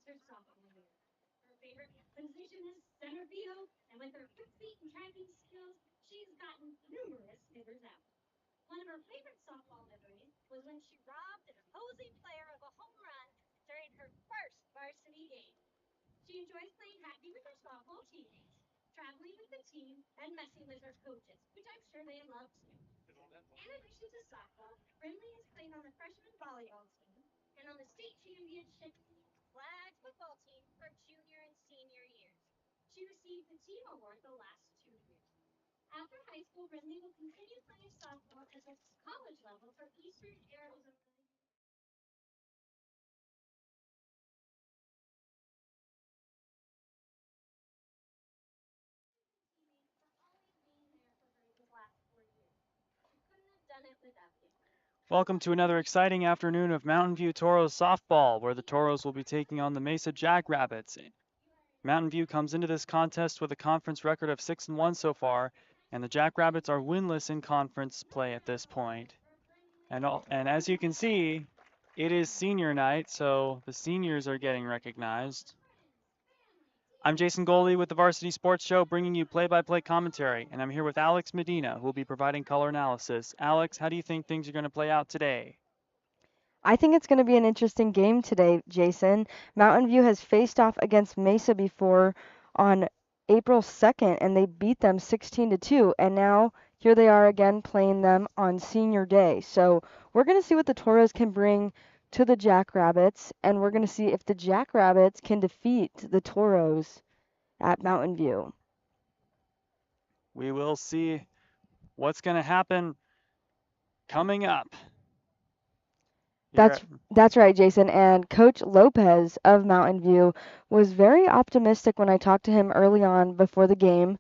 her sophomore year. Her favorite position is center field, and with her quick feet and tracking skills, she's gotten numerous hitters out. One of her favorite softball memories was when she robbed an opposing player of a home run during her first varsity game. She enjoys playing hockey with her softball teammates, traveling with the team, and messing with her coaches, which I'm sure they love too. In addition to softball, Brindley has played on the freshman volleyball team and on the state championship flag football team for junior and senior years. She received the team award the last 2 years. After high school, Brindley will continue playing softball at the college level for Eastern Arizona for always being there for her these last 4 years. She couldn't have done it without you. Welcome to another exciting afternoon of Mountain View Toros softball, where the Toros will be taking on the Mesa Jackrabbits. Mountain View comes into this contest with a conference record of 6-1 so far, and the Jackrabbits are winless in conference play at this point. And as you can see, it is senior night, so the seniors are getting recognized. I'm Jason Goldie with the Varsity Sports Show, bringing you play-by-play commentary, and I'm here with Alex Medina, who will be providing color analysis. Alex, how do you think things are going to play out today? I think it's going to be an interesting game today, Jason. Mountain View has faced off against Mesa before on April 2nd, and they beat them 16-2. And now here they are again playing them on senior day. So we're going to see what the Toros can bring to the Jackrabbits, and we're going to see if the Jackrabbits can defeat the Toros at Mountain View. We will see what's going to happen coming up. That's right, Jason. And Coach Lopez of Mountain View was very optimistic when I talked to him early on before the game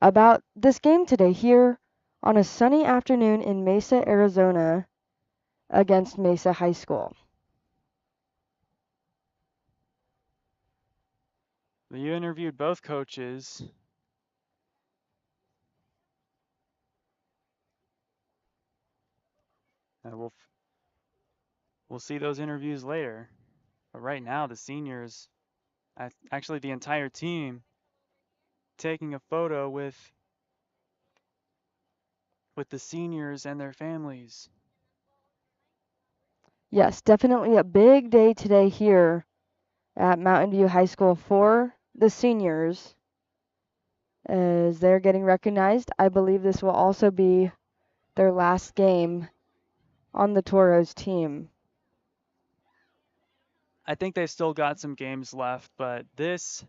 about this game today here on a sunny afternoon in Mesa, Arizona against Mesa High School. You interviewed both coaches. And we'll see those interviews later. But right now, the seniors, actually the entire team, taking a photo with the seniors and their families. Yes, definitely a big day today here at Mountain View High School for the seniors as they're getting recognized. I believe this will also be their last game on the Toros team. I think they've still got some games left, but this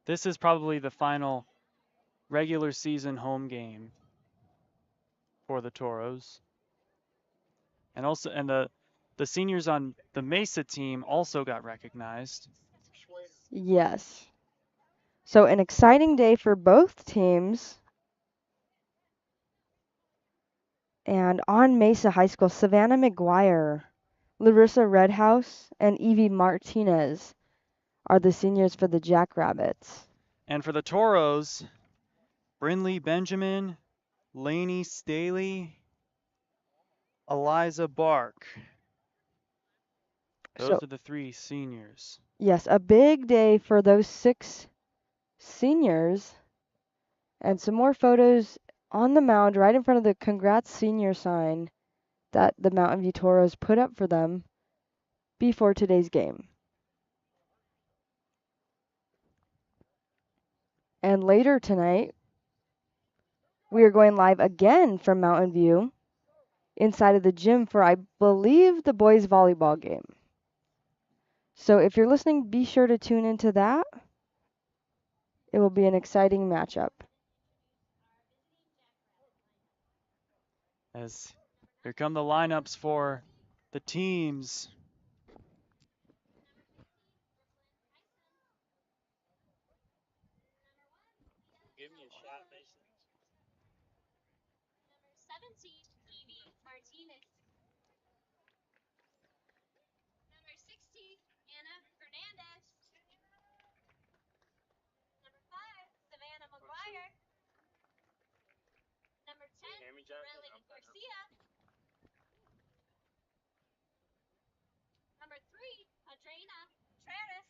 is probably the final regular season home game for the Toros. And also the seniors on the Mesa team also got recognized. Yes. So an exciting day for both teams. And on Mesa High School, Savannah McGuire, Larissa Redhouse, and Evie Martinez are the seniors for the Jackrabbits. And for the Toros, Brinley Benjamin, Lainey Staley, Eliza Bark. Those are the three seniors. Yes, a big day for those 6 seniors. And some more photos on the mound right in front of the Congrats Senior sign that the Mountain View Toros put up for them before today's game. And later tonight, we are going live again from Mountain View inside of the gym for, I believe, the boys volleyball game. So if you're listening, be sure to tune into that. It will be an exciting matchup. As here come the lineups for the teams. Give me a shot, Mason. Number 17, Evie Martinez. Number 16, Anna Fernandez. Number 5, Savannah McGuire. Number 10, Relly Garcia. Number 3, Adrena Travis.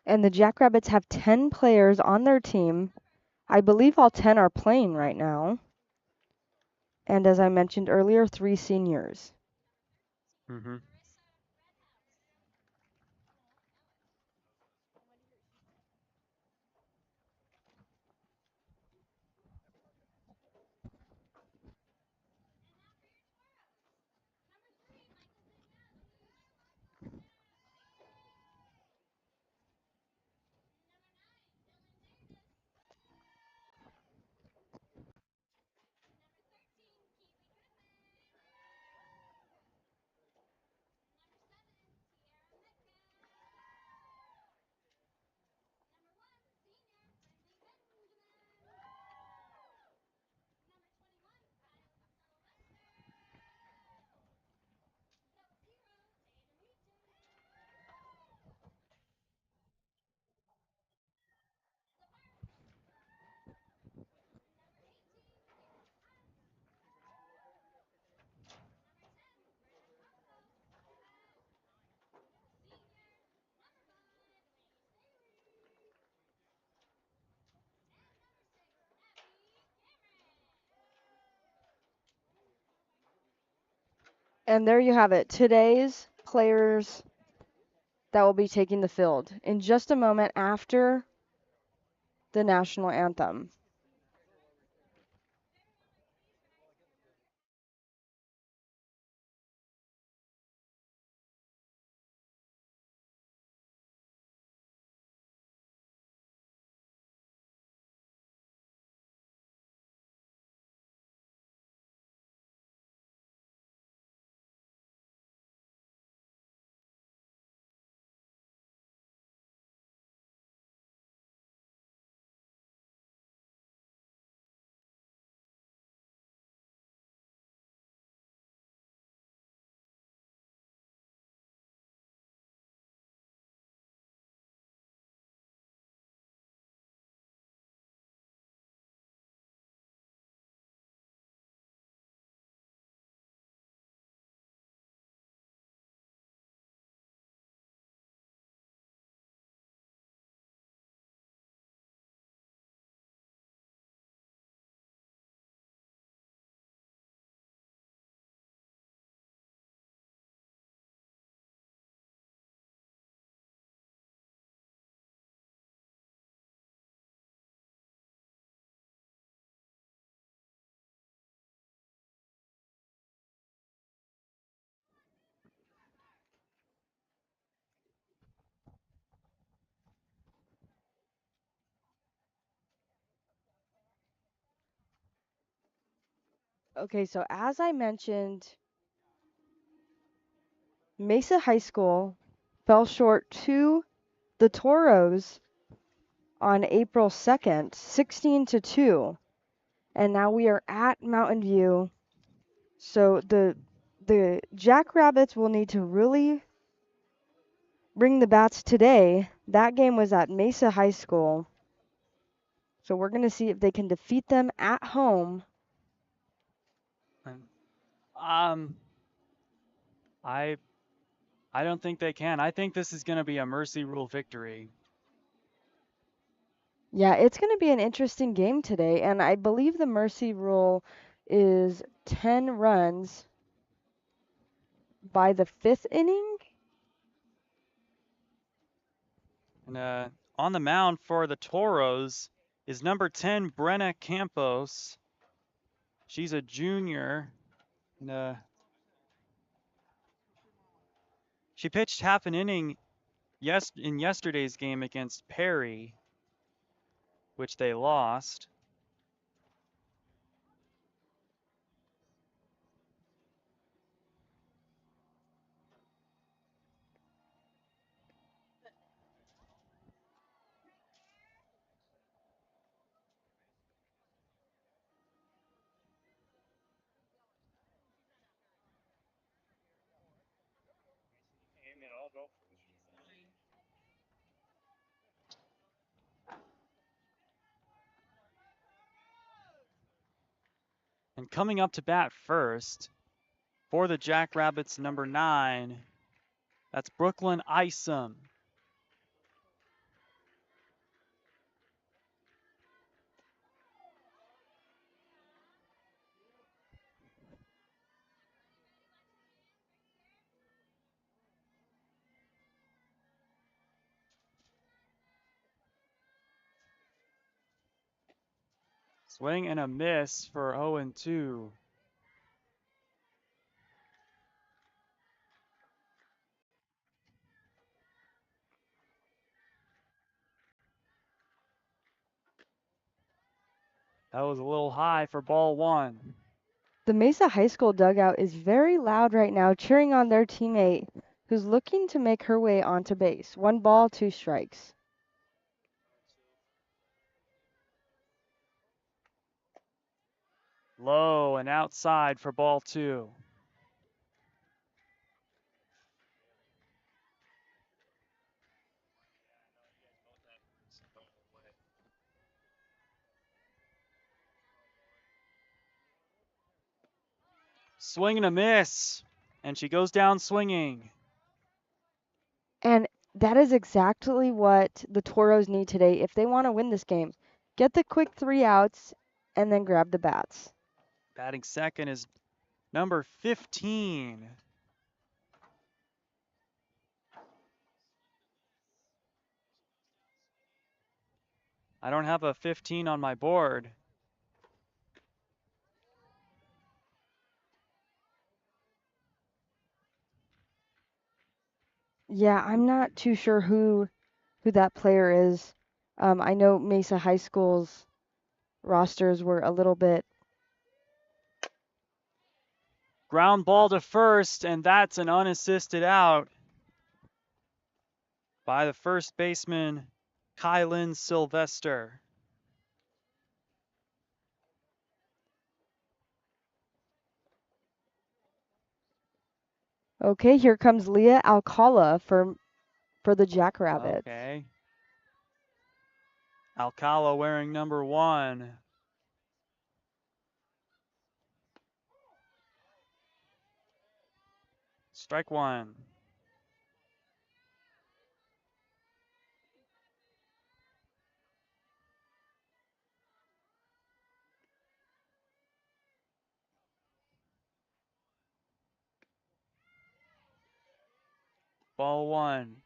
And the Jackrabbits have 10 players on their team. I believe all 10 are playing right now. And as I mentioned earlier, 3 seniors. Mm-hmm. And there you have it. Today's players that will be taking the field in just a moment after the national anthem. Okay, so as I mentioned, Mesa High School fell short to the Toros on April 2nd, 16-2. And now we are at Mountain View. So the Jackrabbits will need to really bring the bats today. That game was at Mesa High School. So we're going to see if they can defeat them at home. Um, I I don't think they can. I think this is going to be a mercy rule victory. Yeah, it's going to be an interesting game today, and I believe the mercy rule is 10 runs by the 5th inning. And on the mound for the Toros is number 10, Brenna Campos. She's a junior. And, she pitched half an inning in yesterday's game against Perry, which they lost. And coming up to bat first for the Jackrabbits, number 9, that's Brooklyn Isom. Swing and a miss for 0-2. That was a little high for ball 1. The Mesa High School dugout is very loud right now, cheering on their teammate who's looking to make her way onto base. 1 ball, 2 strikes. Low and outside for ball 2. Swing and a miss. And she goes down swinging. And that is exactly what the Toros need today if they want to win this game. Get the quick 3 outs and then grab the bats. Batting second is number 15. I don't have a 15 on my board. Yeah, I'm not too sure who that player is. I know Mesa High School's rosters were a little bit. Ground ball to first, and that's an unassisted out by the first baseman, Kylan Sylvester. Okay, here comes Leah Alcala for the Jackrabbits. Okay. Alcala wearing number 1. Strike 1. Ball 1.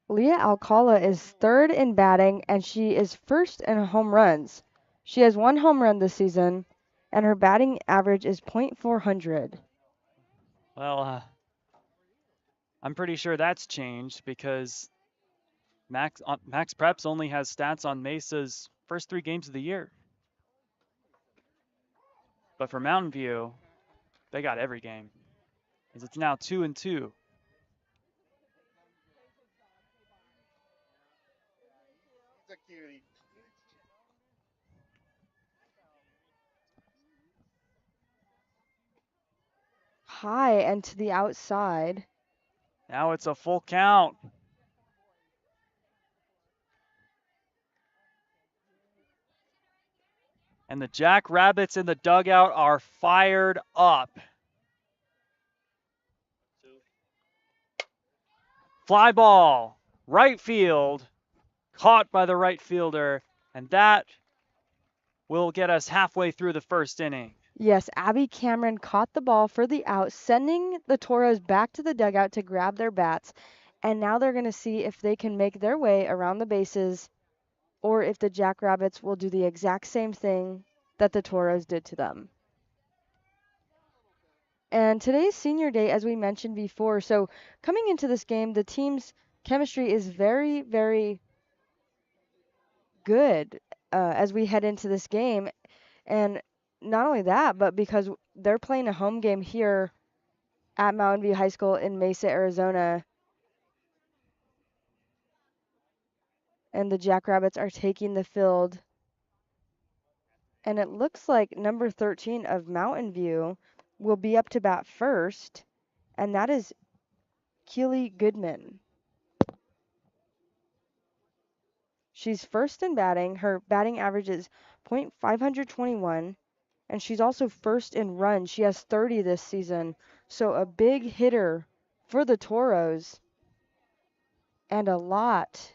Leah Alcala is third in batting and she is first in home runs. She has 1 home run this season and her batting average is .400. Well, I'm pretty sure that's changed because Max Preps only has stats on Mesa's first 3 games of the year. But for Mountain View, they got every game. As it's now 2-2. High and to the outside. Now it's a full count. And the Jackrabbits in the dugout are fired up. Fly ball, right field, caught by the right fielder, and that will get us halfway through the first inning. Yes, Abby Cameron caught the ball for the out, sending the Toros back to the dugout to grab their bats. And now they're going to see if they can make their way around the bases or if the Jackrabbits will do the exact same thing that the Toros did to them. And today's senior day, as we mentioned before, so coming into this game, the team's chemistry is very, very good as we head into this game. And not only that, but because they're playing a home game here at Mountain View High School in Mesa, Arizona, and the Jackrabbits are taking the field. And it looks like number 13 of Mountain View will be up to bat first, and that is Keely Goodman. She's first in batting. Her batting average is .521, and she's also first in runs. She has 30 this season, so a big hitter for the Toros and a lot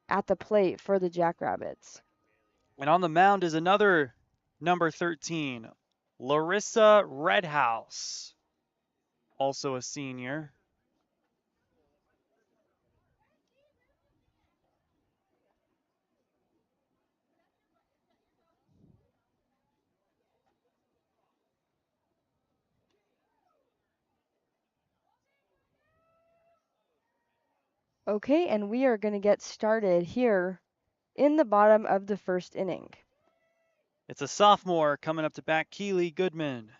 at the plate for the Jackrabbits. And on the mound is another number 13, Larissa Redhouse, also a senior. Okay, and we are going to get started here in the bottom of the first inning. It's a sophomore coming up to bat, Keely Goodman.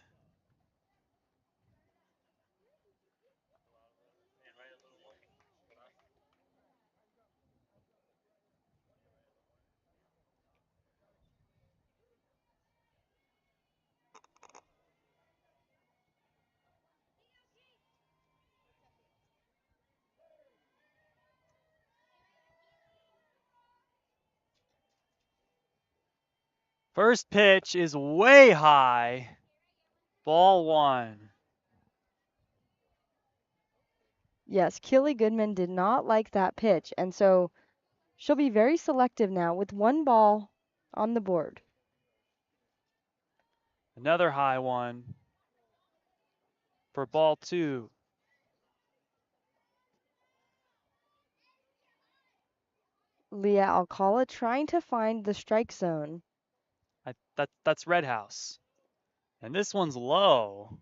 First pitch is way high. Ball 1. Yes, Keely Goodman did not like that pitch, and so she'll be very selective now with one ball on the board. Another high one for ball 2. Leah Alcala trying to find the strike zone. That's Redhouse. And this one's low.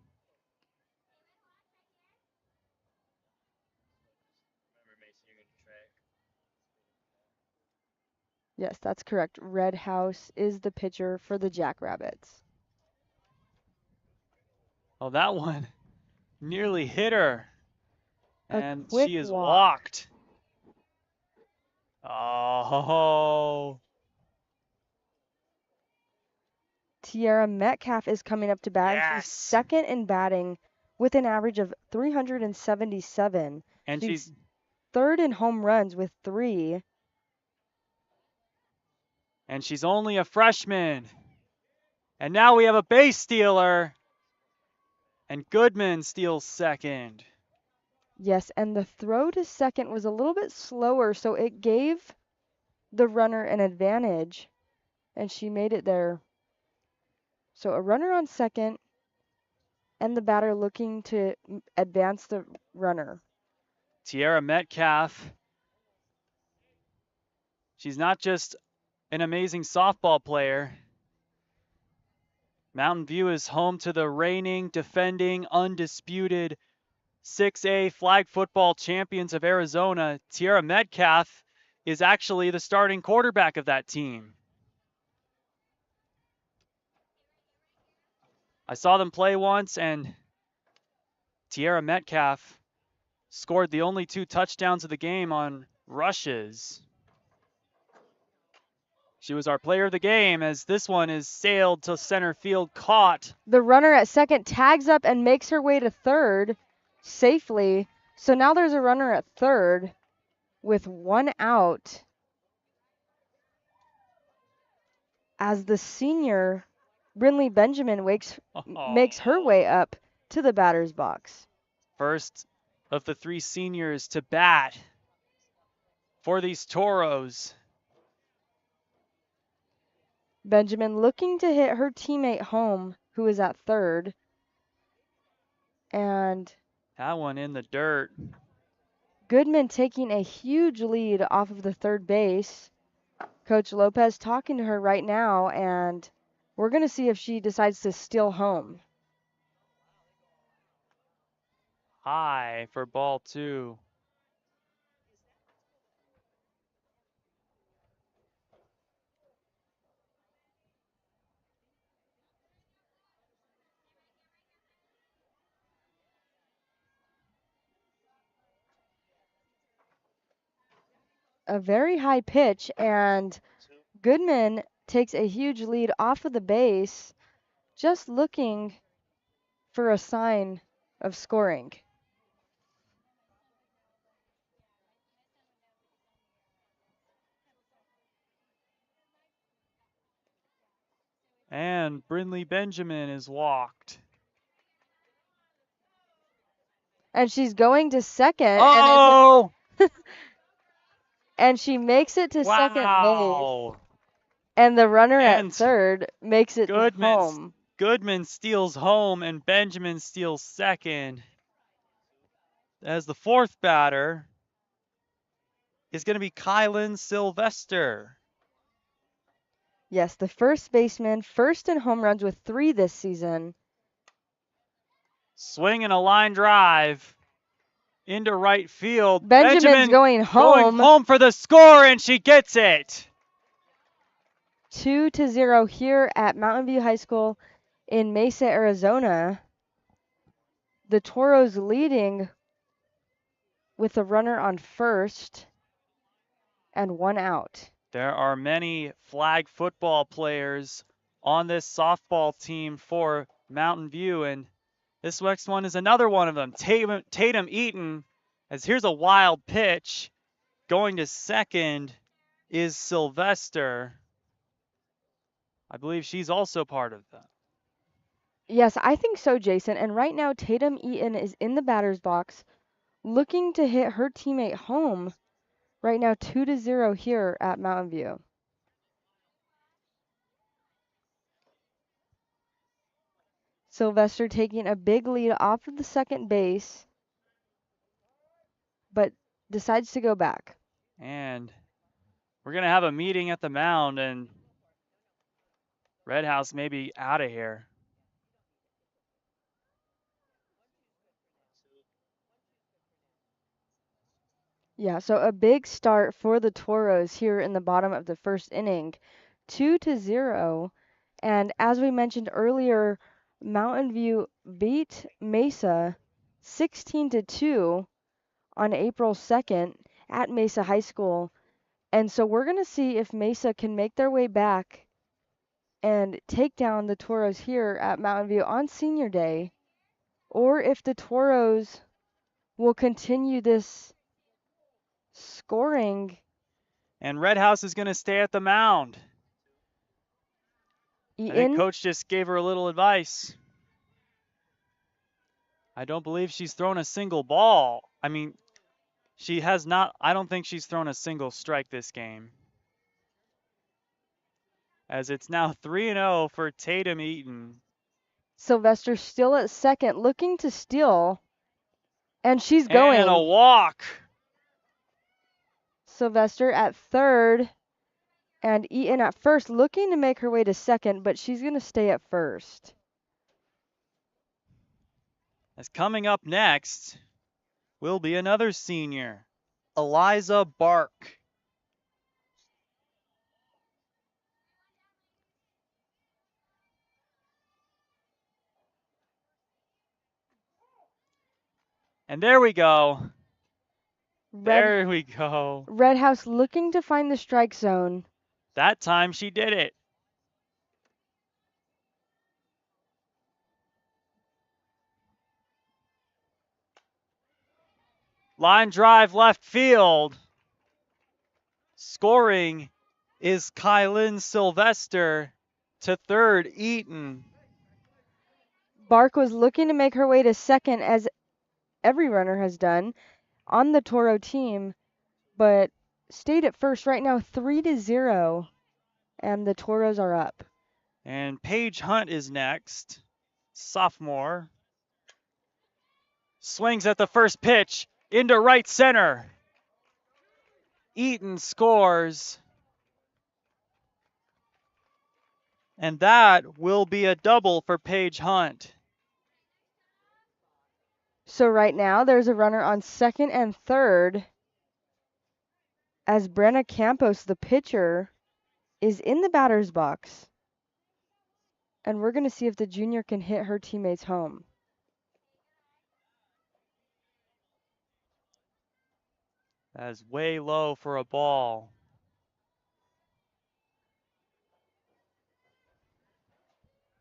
Yes, that's correct. Redhouse is the pitcher for the Jackrabbits. Oh, that one nearly hit her. A And quick she is walk. walked. Oh. Tiara Metcalf is coming up to bat, and she's Yes. second in batting with an average of 377. And she's third in home runs with 3. and she's only a freshman. And now we have a base stealer. And Goodman steals second. Yes, and the throw to second was a little bit slower, so it gave the runner an advantage, and she made it there. So a runner on second, and the batter looking to advance the runner. Tiara Metcalf. She's not just an amazing softball player. Mountain View is home to the reigning, defending, undisputed 6A flag football champions of Arizona. Tiara Metcalf is actually the starting quarterback of that team. I saw them play once, and Tiara Metcalf scored the only 2 touchdowns of the game on rushes. She was our player of the game, as this one is sailed to center field, caught. The runner at second tags up and makes her way to third safely. So now there's a runner at third with 1 out as the senior Brinley Benjamin makes her way up to the batter's box. First of the 3 seniors to bat for these Toros. Benjamin looking to hit her teammate home, who is at third. And that one in the dirt. Goodman taking a huge lead off of the third base. Coach Lopez talking to her right now, and we're going to see if she decides to steal home. High for ball 2. A very high pitch, and Goodman takes a huge lead off of the base, just looking for a sign of scoring. And Brinley Benjamin is walked. And she's going to second. Oh! And she makes it to second base. Wow! And the runner And at third makes it Goodman home. Goodman steals home and Benjamin steals second. As the fourth batter is going to be Kylan Sylvester. Yes, the first baseman, first in home runs with 3 this season. Swinging a line drive into right field. Benjamin's going home. For the score, and she gets it. 2-0 here at Mountain View High School in Mesa, Arizona. The Toros leading with a runner on first and 1 out. There are many flag football players on this softball team for Mountain View, and this next one is another one of them. Tatum Eaton, as here's a wild pitch. Going to second is Sylvester. I believe she's also part of that. Yes, I think so, Jason. And right now, Tatum Eaton is in the batter's box looking to hit her teammate home. Right now, 2-0 here at Mountain View. Sylvester taking a big lead off of the second base, but decides to go back. And we're going to have a meeting at the mound, and Red House may be out of here. Yeah, so a big start for the Toros here in the bottom of the first inning. 2-0. And as we mentioned earlier, Mountain View beat Mesa 16-2 on April 2nd at Mesa High School. And so we're going to see if Mesa can make their way back and take down the Toros here at Mountain View on Senior Day, or if the Toros will continue this scoring. And Red House is going to stay at the mound. I think Coach just gave her a little advice. I don't believe she's thrown a single ball. I mean, she has not. I don't think she's thrown a single strike this game. As it's now 3-0 for Tatum Eaton. Sylvester still at second, looking to steal. And she's going. And a walk. Sylvester at third. And Eaton at first, looking to make her way to second, but she's going to stay at first. As coming up next will be another senior, Eliza Bark. And there we go. There we go. Red House looking to find the strike zone. That time she did it. Line drive left field. Scoring is Kylan Sylvester. To third, Eaton. Bark was looking to make her way to second, as every runner has done on the Toro team, but stayed at first. Right now, 3-0, and the Toros are up. And Paige Hunt is next, sophomore. Swings at the first pitch into right center. Eaton scores. And that will be a double for Paige Hunt. So right now, there's a runner on second and third, as Brenna Campos, the pitcher, is in the batter's box. And we're going to see if the junior can hit her teammates home. That is way low for a ball.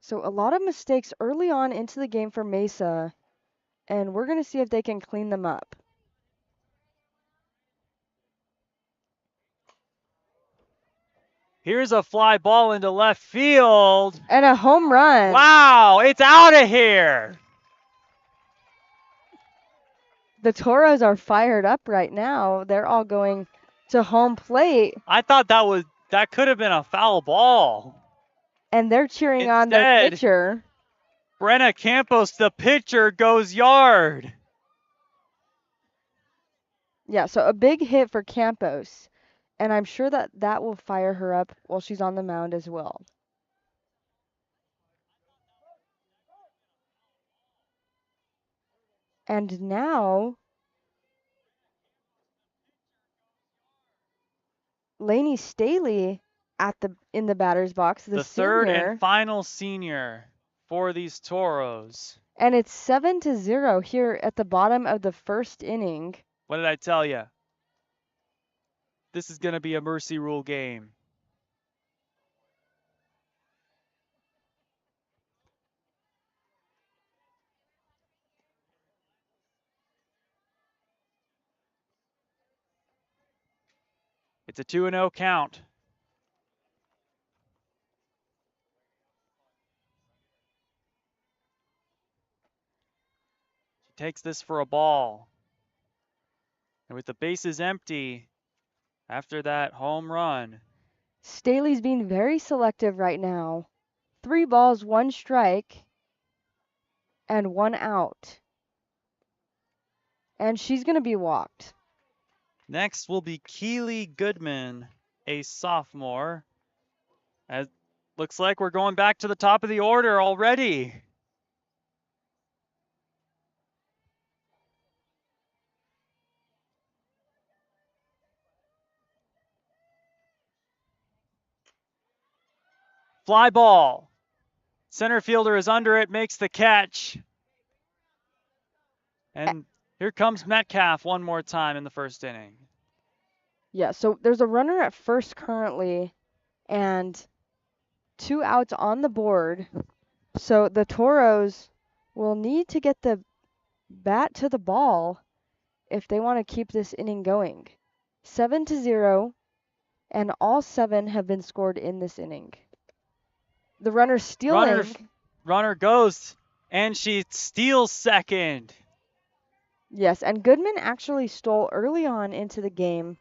So a lot of mistakes early on into the game for Mesa, and we're going to see if they can clean them up. Here's a fly ball into left field. And a home run. Wow, it's out of here. The Toros are fired up right now. They're all going to home plate. I thought that could have been a foul ball. And they're cheering on their Instead, pitcher. Brenna Campos, the pitcher, goes yard. Yeah, so a big hit for Campos. And I'm sure that that will fire her up while she's on the mound as well. And now Lainey Staley in the batter's box, the third and senior. final senior for these Toros. And it's 7-0 here at the bottom of the first inning. What did I tell you? This is going to be a mercy rule game. It's a 2-0 count. She takes this for a ball. And with the bases empty after that home run. Staley's being very selective right now. 3 balls, 1 strike, and 1 out. And she's going to be walked. Next will be Keely Goodman, a sophomore. As looks like we're going back to the top of the order already. Fly ball. Center fielder is under it, makes the catch. And here comes Metcalf one more time in the first inning. Yeah, so there's a runner at first currently and 2 outs on the board. So the Toros will need to get the bat to the ball if they want to keep this inning going. 7-0, and all 7 have been scored in this inning. The runner stealing. Runner goes, and she steals second. Yes, and Goodman actually stole early on into the game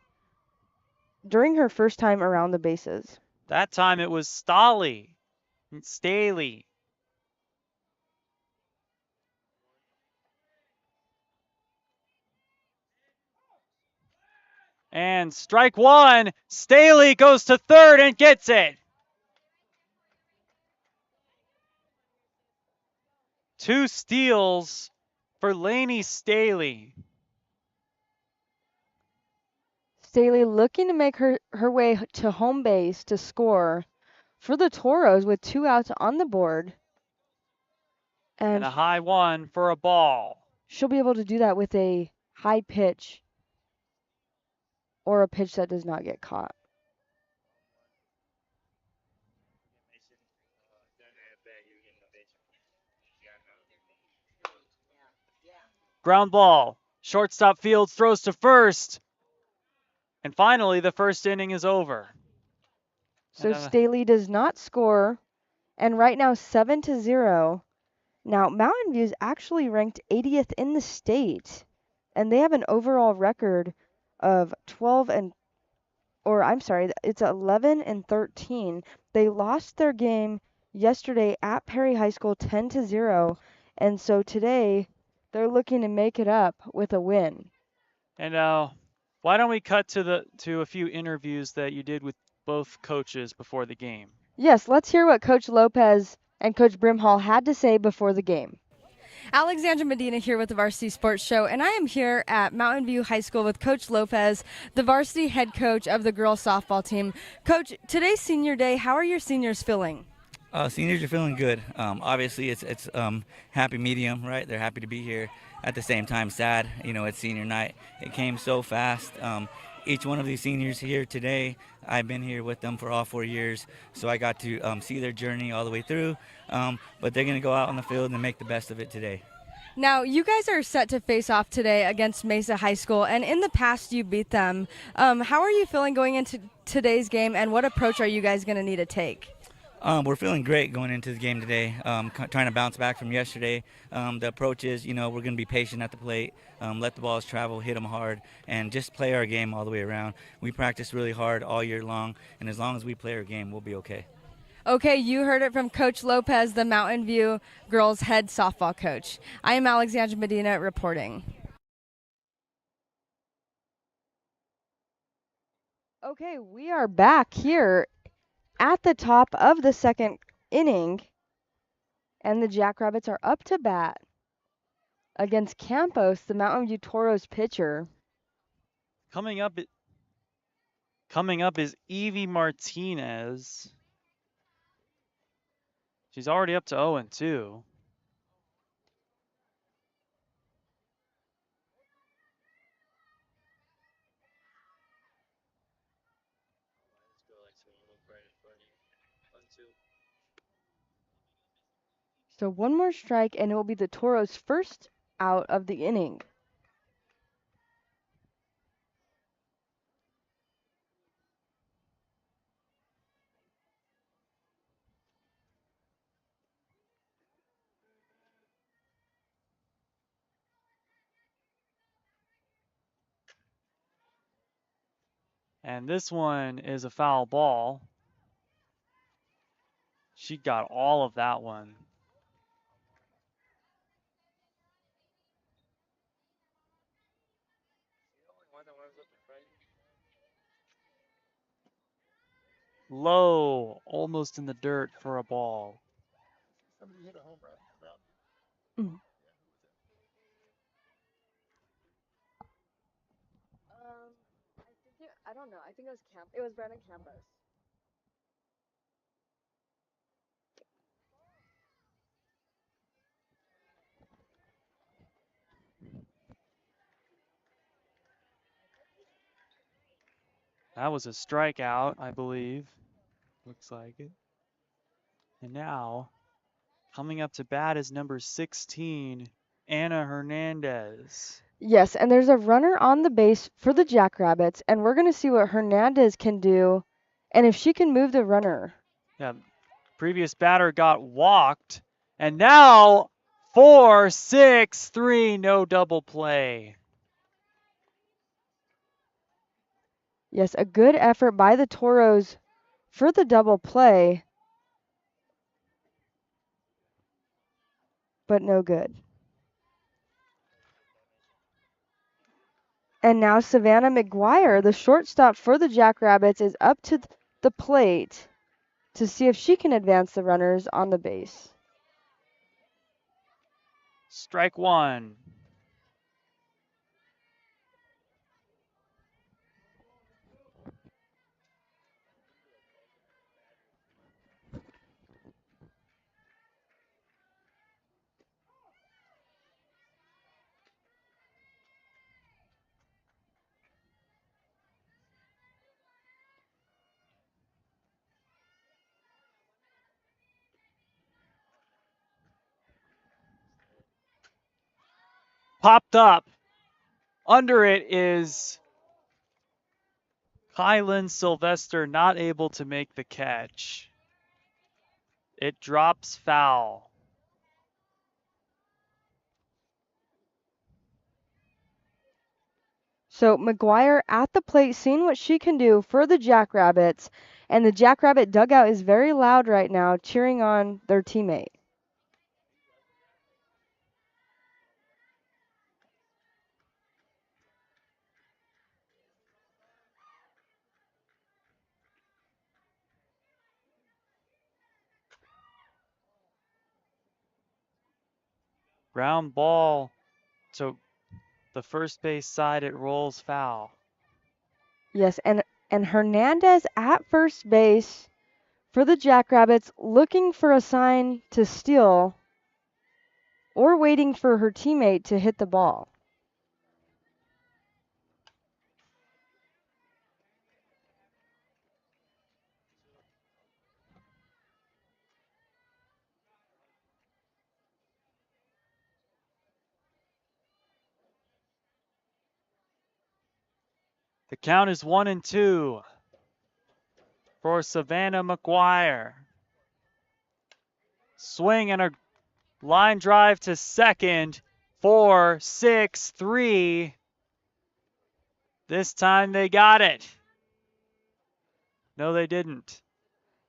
during her first time around the bases. That time it was Staley. And strike 1. Staley goes to third and gets it. 2 steals for Lainey Staley. Staley looking to make her way to home base to score for the Toros with 2 outs on the board. And a high 1 for a ball. She'll be able to do that with a high pitch or a pitch that does not get caught. Ground ball. Shortstop Fields throws to first. And finally, the first inning is over. So Staley does not score. And right now, 7-0. Now, Mountain View is actually ranked 80th in the state. And they have an overall record of 11-13. They lost their game yesterday at Perry High School 10-0. And so today, they're looking to make it up with a win. And why don't we cut to a few interviews that you did with both coaches before the game? Yes, let's hear what Coach Lopez and Coach Brimhall had to say before the game. Alexandra Medina here with the Varsity Sports Show, and I am here at Mountain View High School with Coach Lopez, the varsity head coach of the girls softball team. Coach, today's senior day, how are your seniors feeling? Seniors are feeling good. Obviously, it's happy medium, right? They're happy to be here. At the same time, sad. It's senior night. It came so fast. Each one of these seniors here today, I've been here with them for all 4 years, so I got to see their journey all the way through. But they're going to go out on the field and make the best of it today. Now, you guys are set to face off today against Mesa High School, and in the past you beat them. How are you feeling going into today's game, and what approach are you guys going to need to take? We're feeling great going into the game today, trying to bounce back from yesterday. The approach is, we're going to be patient at the plate, let the balls travel, hit them hard, and just play our game all the way around. We practice really hard all year long, and as long as we play our game, we'll be okay. Okay, you heard it from Coach Lopez, the Mountain View girls head softball coach. I am Alexandra Medina reporting. Okay, we are back here at the top of the second inning, and the Jackrabbits are up to bat against Campos, the Mountain View Toros pitcher. Coming up is Evie Martinez. She's already up to 0-2. So one more strike, and it will be the Toros' first out of the inning. And this one is a foul ball. She got all of that one. Low, almost in the dirt for a ball. Mm. I don't know. I think it was Brandon Campos. That was a strikeout, I believe. Looks like it. And now, coming up to bat is number 16, Anna Hernandez. Yes, and there's a runner on the base for the Jackrabbits, and we're going to see what Hernandez can do and if she can move the runner. Yeah, previous batter got walked, and now 4-6-3, no double play. Yes, a good effort by the Toros for the double play, but no good. And now Savannah McGuire, the shortstop for the Jackrabbits, is up to the plate to see if she can advance the runners on the base. Strike one. Popped up. Under it is Kylan Sylvester, not able to make the catch. It drops foul. So McGuire at the plate, seeing what she can do for the Jackrabbits, and the Jackrabbit dugout is very loud right now, cheering on their teammate. Ground ball to the first base side, it rolls foul. Yes, and Hernandez at first base for the Jackrabbits, looking for a sign to steal or waiting for her teammate to hit the ball. The count is 1-2 for Savannah McGuire. Swing and a line drive to second. 4-6-3. This time they got it. No, they didn't.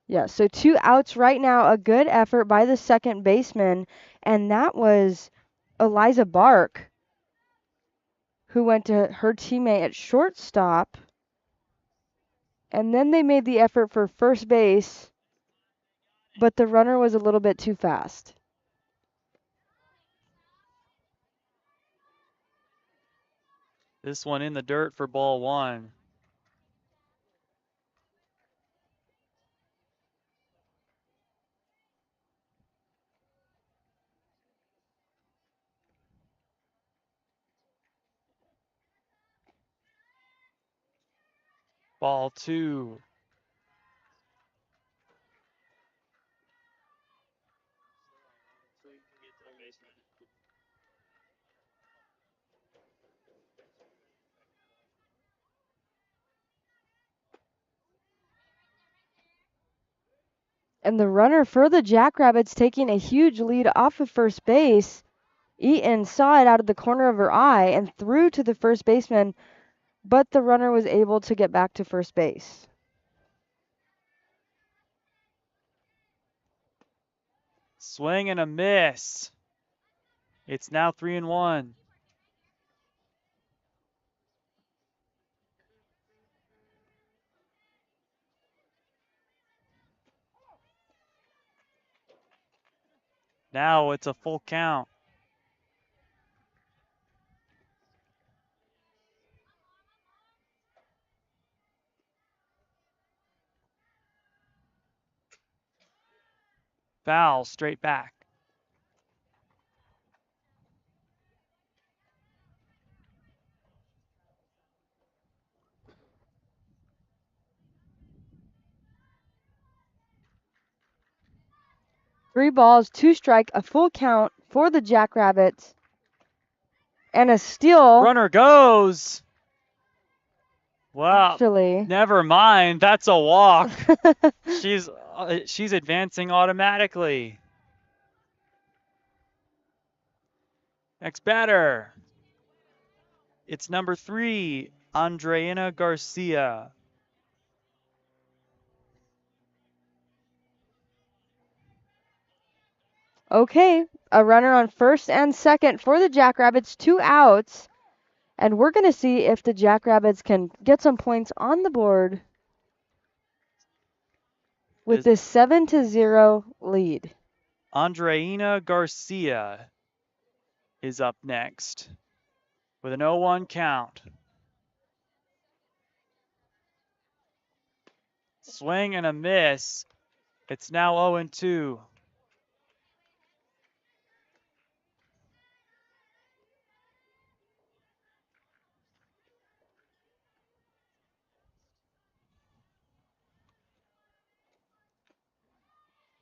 Yeah, so 2 outs right now. A good effort by the second baseman, and that was Eliza Bark, who went to her teammate at shortstop. And then they made the effort for first base, but the runner was a little bit too fast. This one in the dirt for ball 1. Ball 2. And the runner for the Jackrabbits taking a huge lead off of first base. Eaton saw it out of the corner of her eye and threw to the first baseman, but the runner was able to get back to first base. Swing and a miss. It's now 3-1. Now it's a full count. Foul, straight back. Three balls, 2 strike, a full count for the Jackrabbits. And a steal. Runner goes. Well, Actually. never mind. That's a walk. She's advancing automatically. Next batter. It's number 3, Andreina Garcia. Okay, a runner on first and second for the Jackrabbits, 2 outs. And we're going to see if the Jackrabbits can get some points on the board with this 7-0 lead. Andreina Garcia is up next with an 0-1 count. Swing and a miss. It's now 0-2.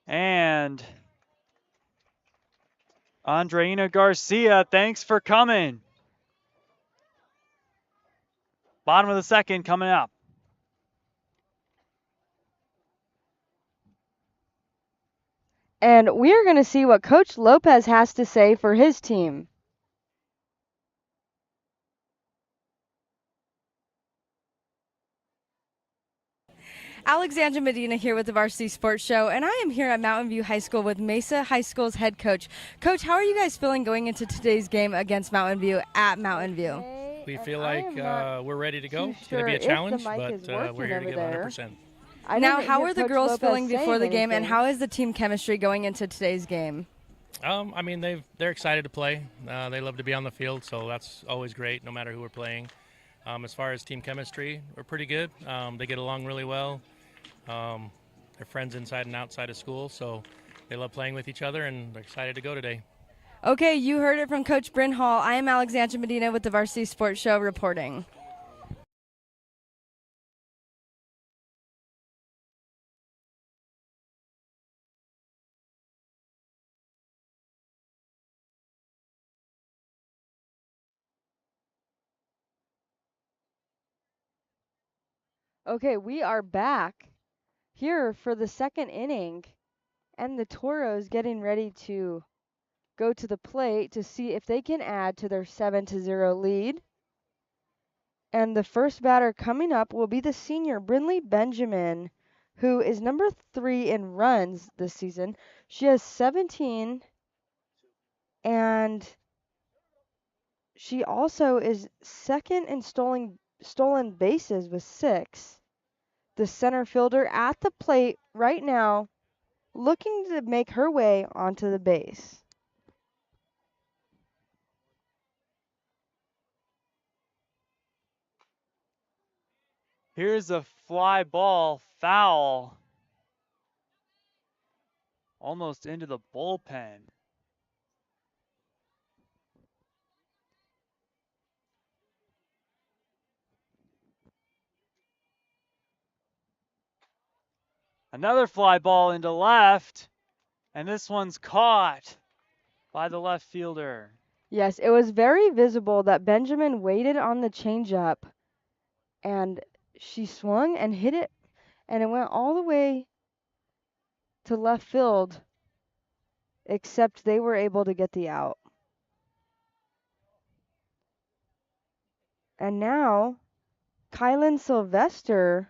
And Andreina Garcia, thanks for coming. Bottom of the second coming up. And we're going to see what Coach Lopez has to say for his team. Alexandra Medina here with the Varsity Sports Show, and I am here at Mountain View High School with Mesa High School's head coach. Coach, how are you guys feeling going into today's game against Mountain View at Mountain View? We feel like we're ready to go. It's going to be a challenge, but we're here to give 100%. Now, how are the girls feeling before the game, and how is the team chemistry going into today's game? I mean, they're excited to play. They love to be on the field, so that's always great, no matter who we're playing. As far as team chemistry, we're pretty good. They get along really well. They're friends inside and outside of school, so they love playing with each other, and they're excited to go today. Okay, you heard it from Coach Bryn Hall. I am Alexandra Medina with the Varsity Sports Show reporting. Okay, we are back here for the second inning, and the Toros getting ready to go to the plate to see if they can add to their 7-0 lead. And the first batter coming up will be the senior Brinley Benjamin, who is number 3 in runs this season. She has 17, and she also is second in stolen bases with 6. The center fielder at the plate right now, looking to make her way onto the base. Here's a fly ball, foul. Almost into the bullpen. Another fly ball into left, and this one's caught by the left fielder. Yes, it was very visible that Benjamin waited on the changeup, and she swung and hit it, and it went all the way to left field, except they were able to get the out. And now, Kylan Sylvester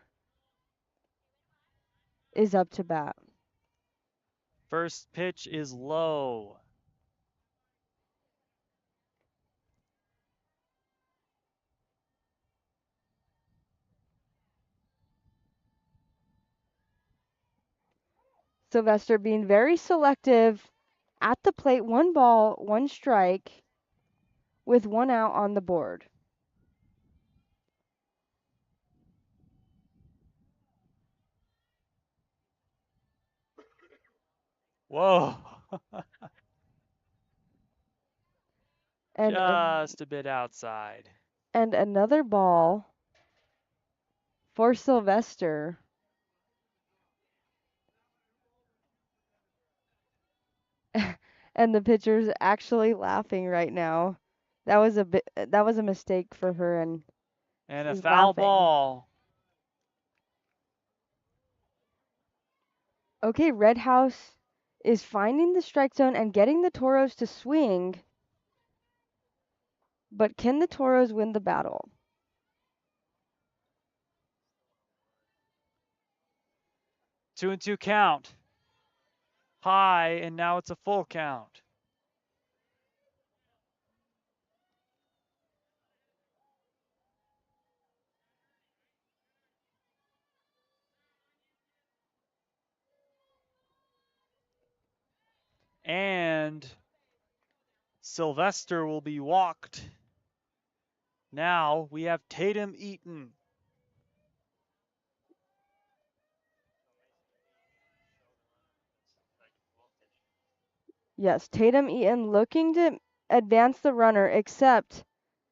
is up to bat. First pitch is low. Sylvester being very selective at the plate, 1 ball, 1 strike, with 1 out on the board. Whoa. And Just a bit outside. and another ball for Sylvester. And the pitcher's actually laughing right now. That was a mistake for her, and And a she's foul laughing. ball. Okay, Red House is finding the strike zone and getting the Toros to swing. But can the Toros win the battle? Two and two count. High, and now it's a full count. And Sylvester will be walked. Now we have Tatum Eaton. Yes, Tatum Eaton looking to advance the runner, except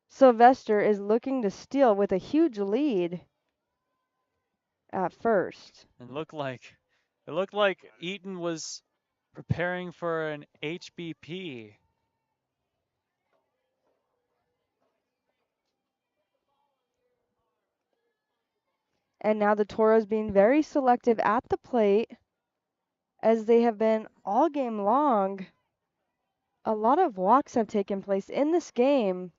Sylvester is looking to steal with a huge lead at first. It looked like Eaton was preparing for an HBP. And now the Toros being very selective at the plate, as they have been all game long. A lot of walks have taken place in this game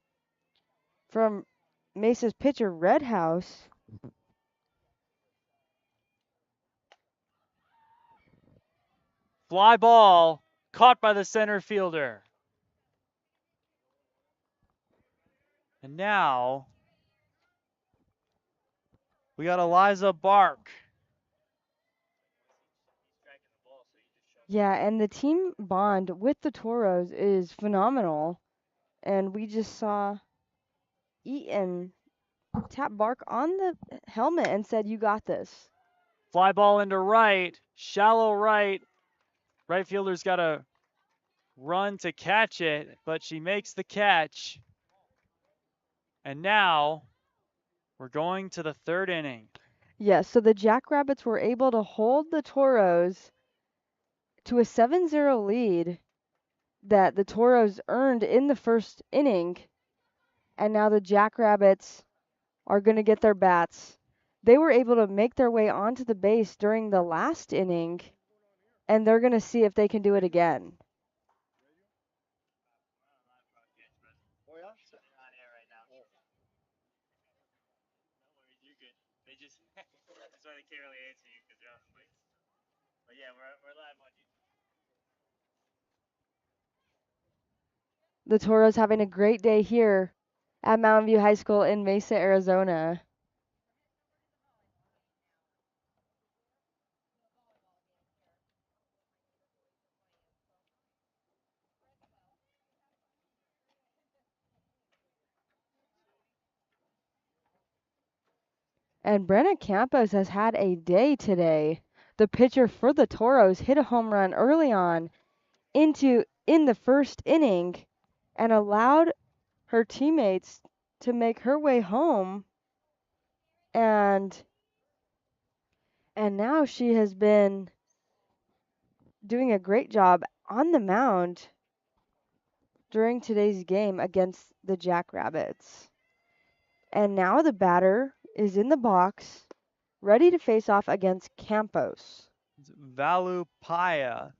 from Mesa's pitcher, Red House. Fly ball caught by the center fielder. And now we got Eliza Bark. Yeah, and the team bond with the Toros is phenomenal. And we just saw Eaton tap Bark on the helmet and said, "You got this." Fly ball into right, shallow right. Right fielder's got to run to catch it, but she makes the catch. And now we're going to the 3rd inning. Yes, so the Jackrabbits were able to hold the Toros to a 7-0 lead that the Toros earned in the 1st inning. And now the Jackrabbits are going to get their bats. They were able to make their way onto the base during the last inning, and they're going to see if they can do it again. The Toros having a great day here at Mountain View High School in Mesa, Arizona. And Brenna Campos has had a day today. The pitcher for the Toros hit a home run early on in the first inning and allowed her teammates to make her way home, and now she has been doing a great job on the mound during today's game against the Jackrabbits. And now the batter is in the box, ready to face off against Campos. Valupaya.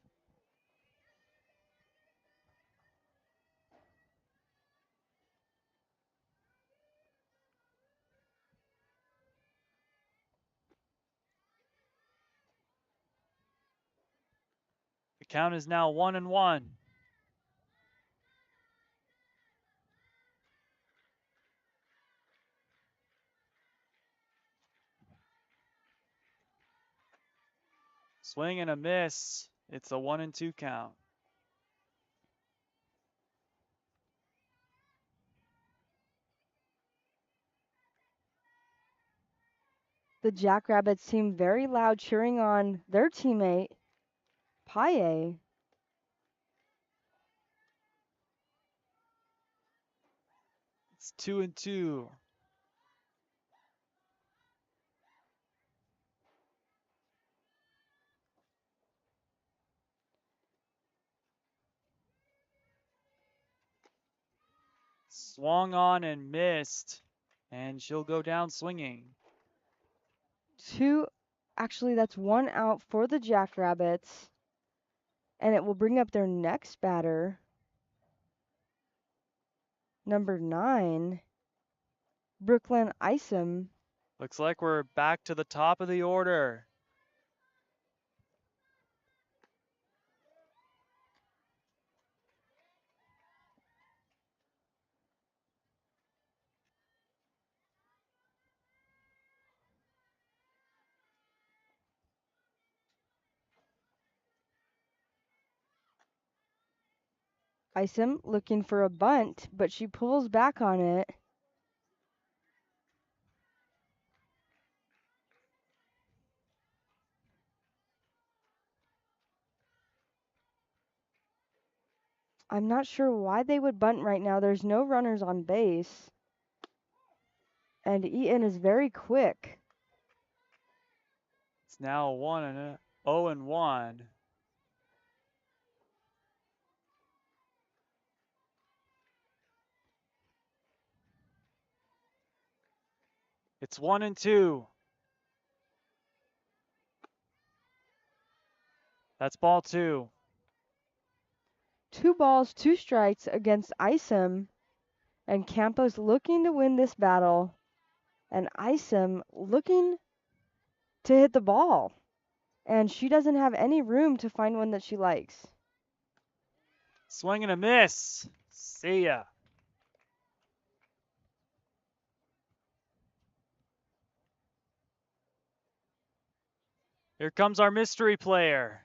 The count is now 1-1. Swing and a miss. It's a 1-2 count. The Jackrabbits seem very loud cheering on their teammate, Paye. It's 2-2. Swung on and missed. And she'll go down swinging. Actually, that's one out for the Jackrabbits. And it will bring up their next batter, number 9, Brooklyn Isom. Looks like we're back to the top of the order. Isom looking for a bunt, but she pulls back on it. I'm not sure why they would bunt right now. There's no runners on base. And Eaton is very quick. It's now 0-1. It's 1-2. That's ball 2. 2 balls, 2 strikes against Isom. And Campos looking to win this battle. And Isom looking to hit the ball. And she doesn't have any room to find one that she likes. Swing and a miss. See ya. Here comes our mystery player.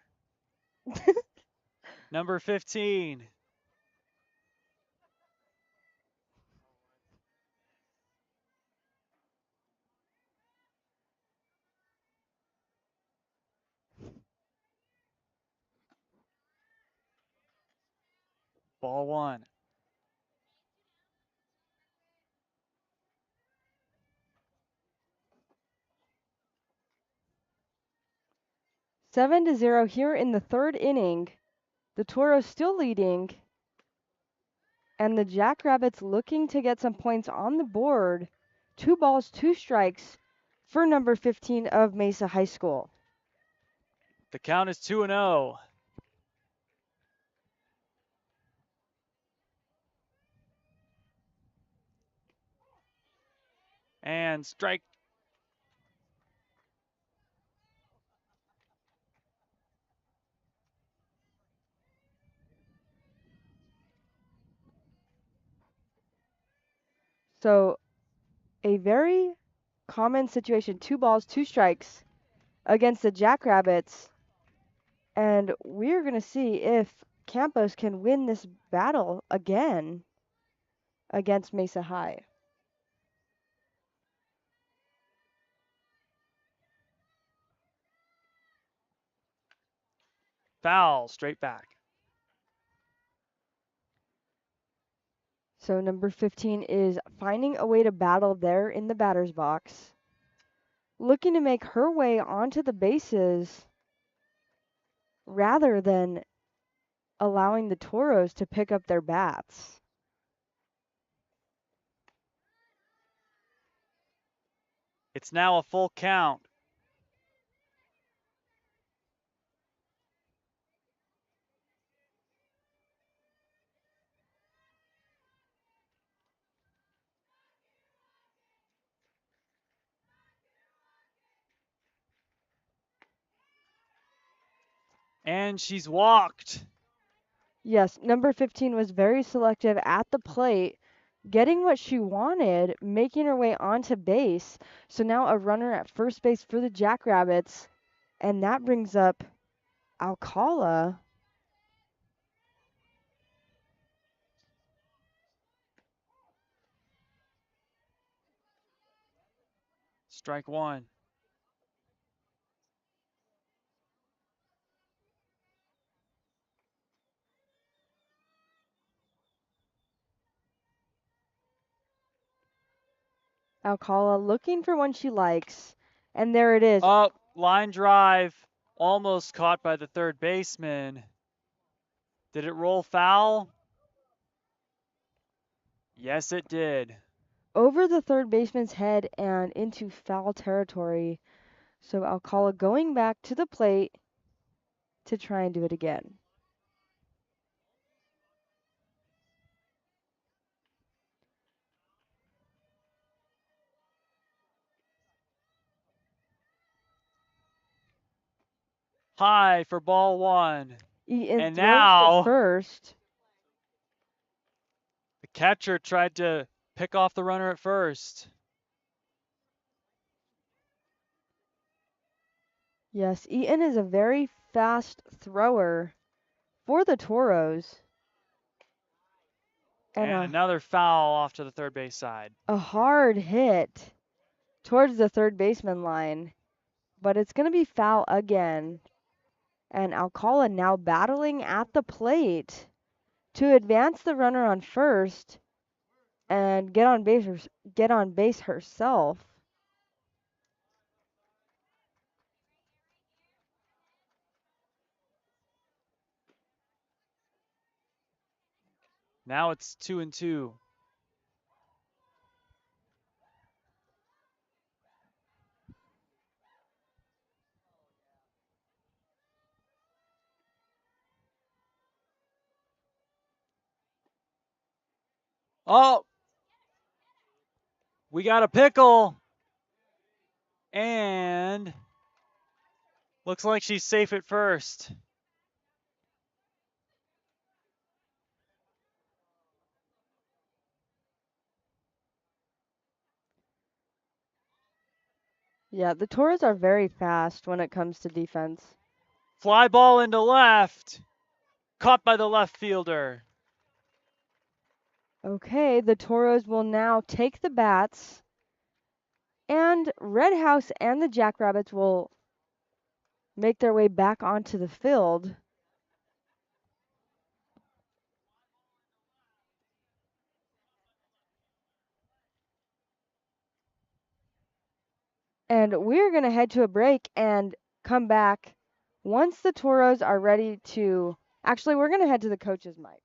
Number 15. Ball 1. Seven to 0 here in the third inning. The Toros still leading. And the Jackrabbits looking to get some points on the board. 2 balls, 2 strikes for number 15 of Mesa High School. The count is 2-0. And strike. So a very common situation, 2 balls, 2 strikes against the Jackrabbits. And we're going to see if Campos can win this battle again against Mesa High. Foul, straight back. So number 15 is finding a way to battle there in the batter's box, looking to make her way onto the bases rather than allowing the Toros to pick up their bats. It's now a full count. And she's walked. Yes, number 15 was very selective at the plate, getting what she wanted, making her way onto base. So now a runner at first base for the Jackrabbits, and that brings up Alcala. Strike one. Alcala looking for one she likes, and there it is. Up, line drive, almost caught by the third baseman. Did it roll foul? Yes, it did. Over the third baseman's head and into foul territory. So Alcala going back to the plate to try and do it again. High for ball one. Eaton And throws to now first. the catcher tried to pick off the runner at first. Yes, Eaton is a very fast thrower for the Toros. And And another foul off to the third base side. a hard hit towards the third baseman line. But it's going to be foul again. And Alcala now battling at the plate to advance the runner on first and get on base herself. Now it's 2-2. Oh, we got a pickle. And looks like she's safe at first. Yeah, the Toros are very fast when it comes to defense. Fly ball into left. Caught by the left fielder. Okay, the Toros will now take the bats, and Red House and the Jackrabbits will make their way back onto the field. And we're going to head to a break and come back once the Toros are ready to. Actually, we're going to head to the coach's mic.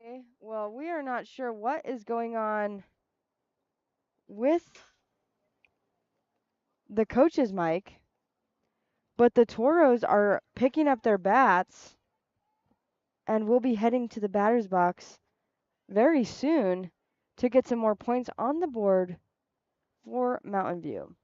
Okay, well, we are not sure what is going on with the coach's mic, but the Toros are picking up their bats and will be heading to the batter's box very soon to get some more points on the board for Mountain View.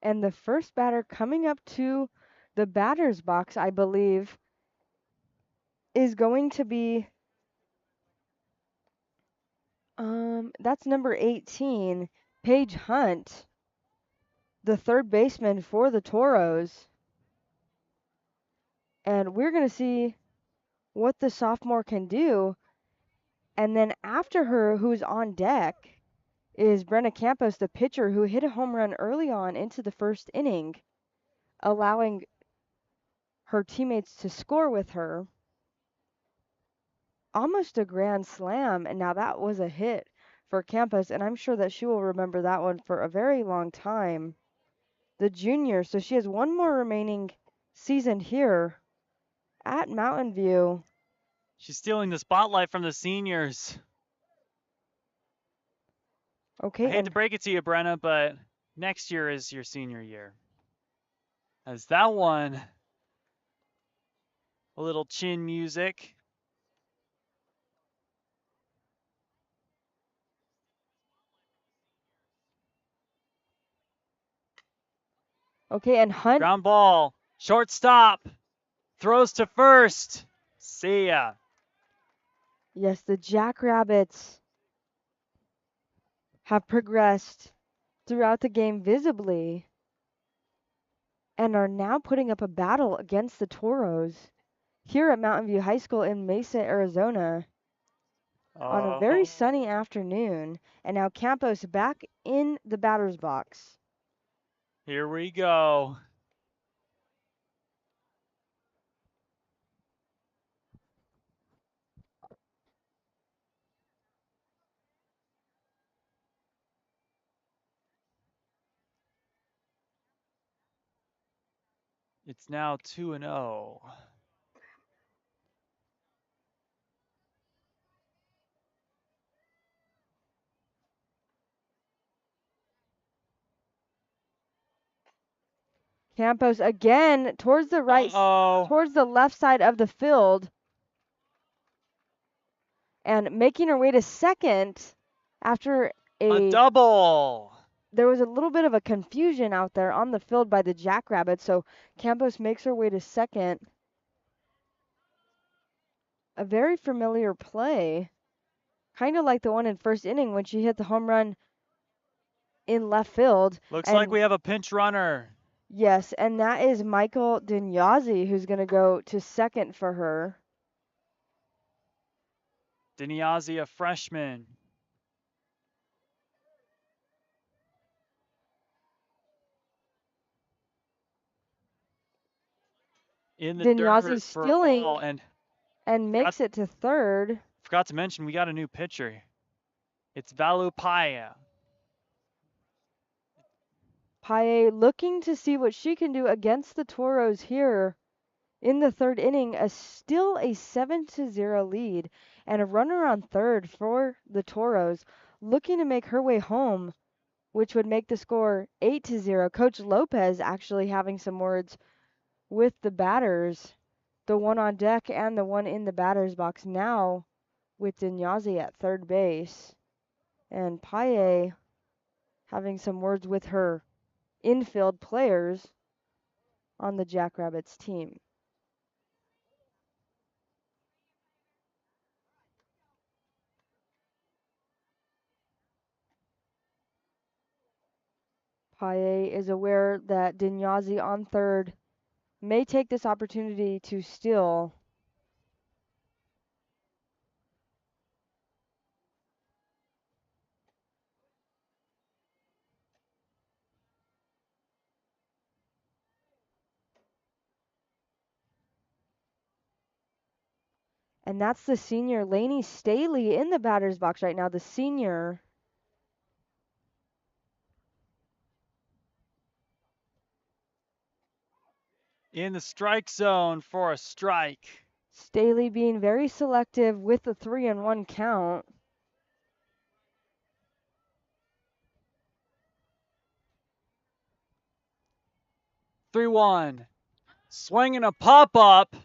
And the first batter coming up to the batter's box, I believe, is going to be that's number 18, Paige Hunt, the third baseman for the Toros. And we're going to see what the sophomore can do. And then after her, who's on deck, is Brenna Campos, the pitcher, who hit a home run early on into the first inning, allowing her teammates to score with her. Almost a grand slam, and now that was a hit for Campos, and I'm sure that she will remember that one for a very long time. The junior, so she has one more remaining season here at Mountain View. She's stealing the spotlight from the seniors. Okay, I hate to and break it to you, Brenna, but next year is your senior year. As that one, a little chin music. okay, and Hunt, Ground ball, shortstop, throws to first. See ya. yes, the Jackrabbits have progressed throughout the game visibly and are now putting up a battle against the Toros here at Mountain View High School in Mesa, Arizona on a very Oh, sunny afternoon. And now Campos back in the batter's box. here we go. It's now 2-0. Campos again towards the right, Uh-oh. towards the left side of the field, and making her way to second after A a double. there was a little bit of a confusion out there on the field by the Jackrabbits, so Campos makes her way to second. A very familiar play, kind of like the one in first inning when she hit the home run in left field. Looks like And we have a pinch runner. yes, and that is Michael Dinyazi who's going to go to second for her. Dinyazi, a freshman. In the Dinyazi dirt for a stealing ball, and and makes it to third. forgot to mention we got a new pitcher. It's Valupaya. Paye looking to see what she can do against the Toros here in the third inning. Still a 7-0 lead and a runner on third for the Toros, looking to make her way home, which would make the score 8-0. Coach Lopez actually having some words with the batters, the one on deck and the one in the batter's box now with Dinyazi at third base, and Paye having some words with her infield players on the Jackrabbits team. Paye is aware that Dinyazi on third may take this opportunity to steal. And that's the senior Lainey Staley in the batter's box right now, the senior. In the strike zone for a strike. Staley being very selective with the 3-1 count. Three one. Swinging a pop up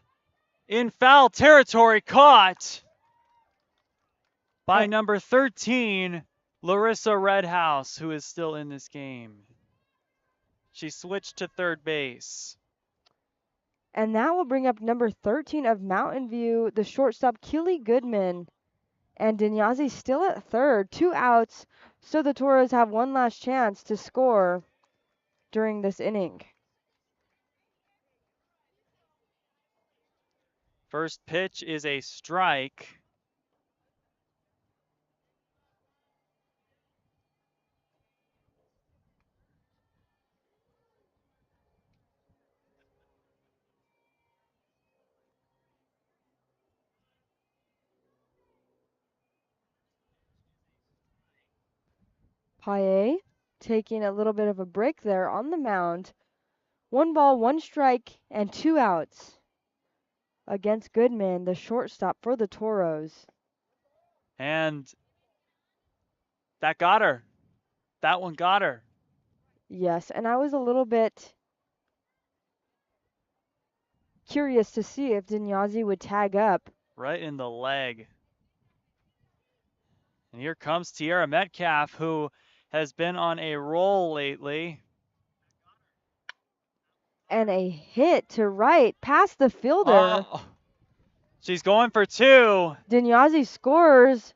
in foul territory, caught by number 13, Larissa Redhouse, who is still in this game. She switched to third base. And that will bring up number 13 of Mountain View, the shortstop, Keely Goodman. And Dinyazi still at third, 2 outs, so the Toros have one last chance to score during this inning. First pitch is a strike. Paye taking a little bit of a break there on the mound. 1 ball, 1 strike, and 2 outs against Goodman, the shortstop for the Toros. And that got her. That one got her. Yes, and I was a little bit curious to see if Dinyazi would tag up. Right in the leg. And here comes Tiara Metcalf, who has been on a roll lately. And a hit to right past the fielder. Oh, she's going for 2. Dinyazi scores.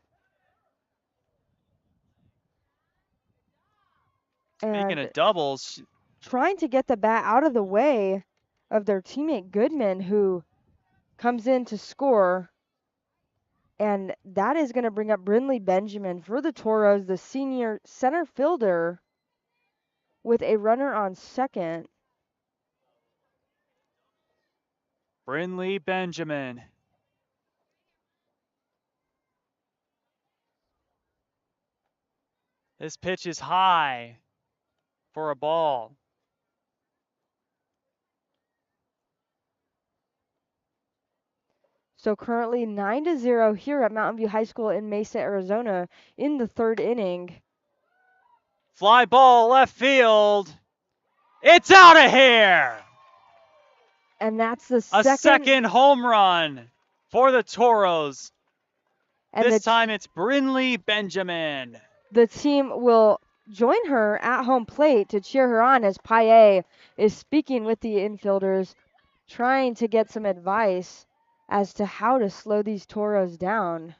Speaking And of doubles, trying to get the bat out of the way of their teammate Goodman, who comes in to score. And that is going to bring up Brindley Benjamin for the Toros, the senior center fielder, with a runner on second. Brindley Benjamin. This pitch is high for a ball. So currently 9-0 here at Mountain View High School in Mesa, Arizona in the third inning. Fly ball left field. It's out of here. And that's the A second home run for the Toros. And this time it's Brindley Benjamin. The team will join her at home plate to cheer her on as Paye is speaking with the infielders, trying to get some advice as to how to slow these Toros down.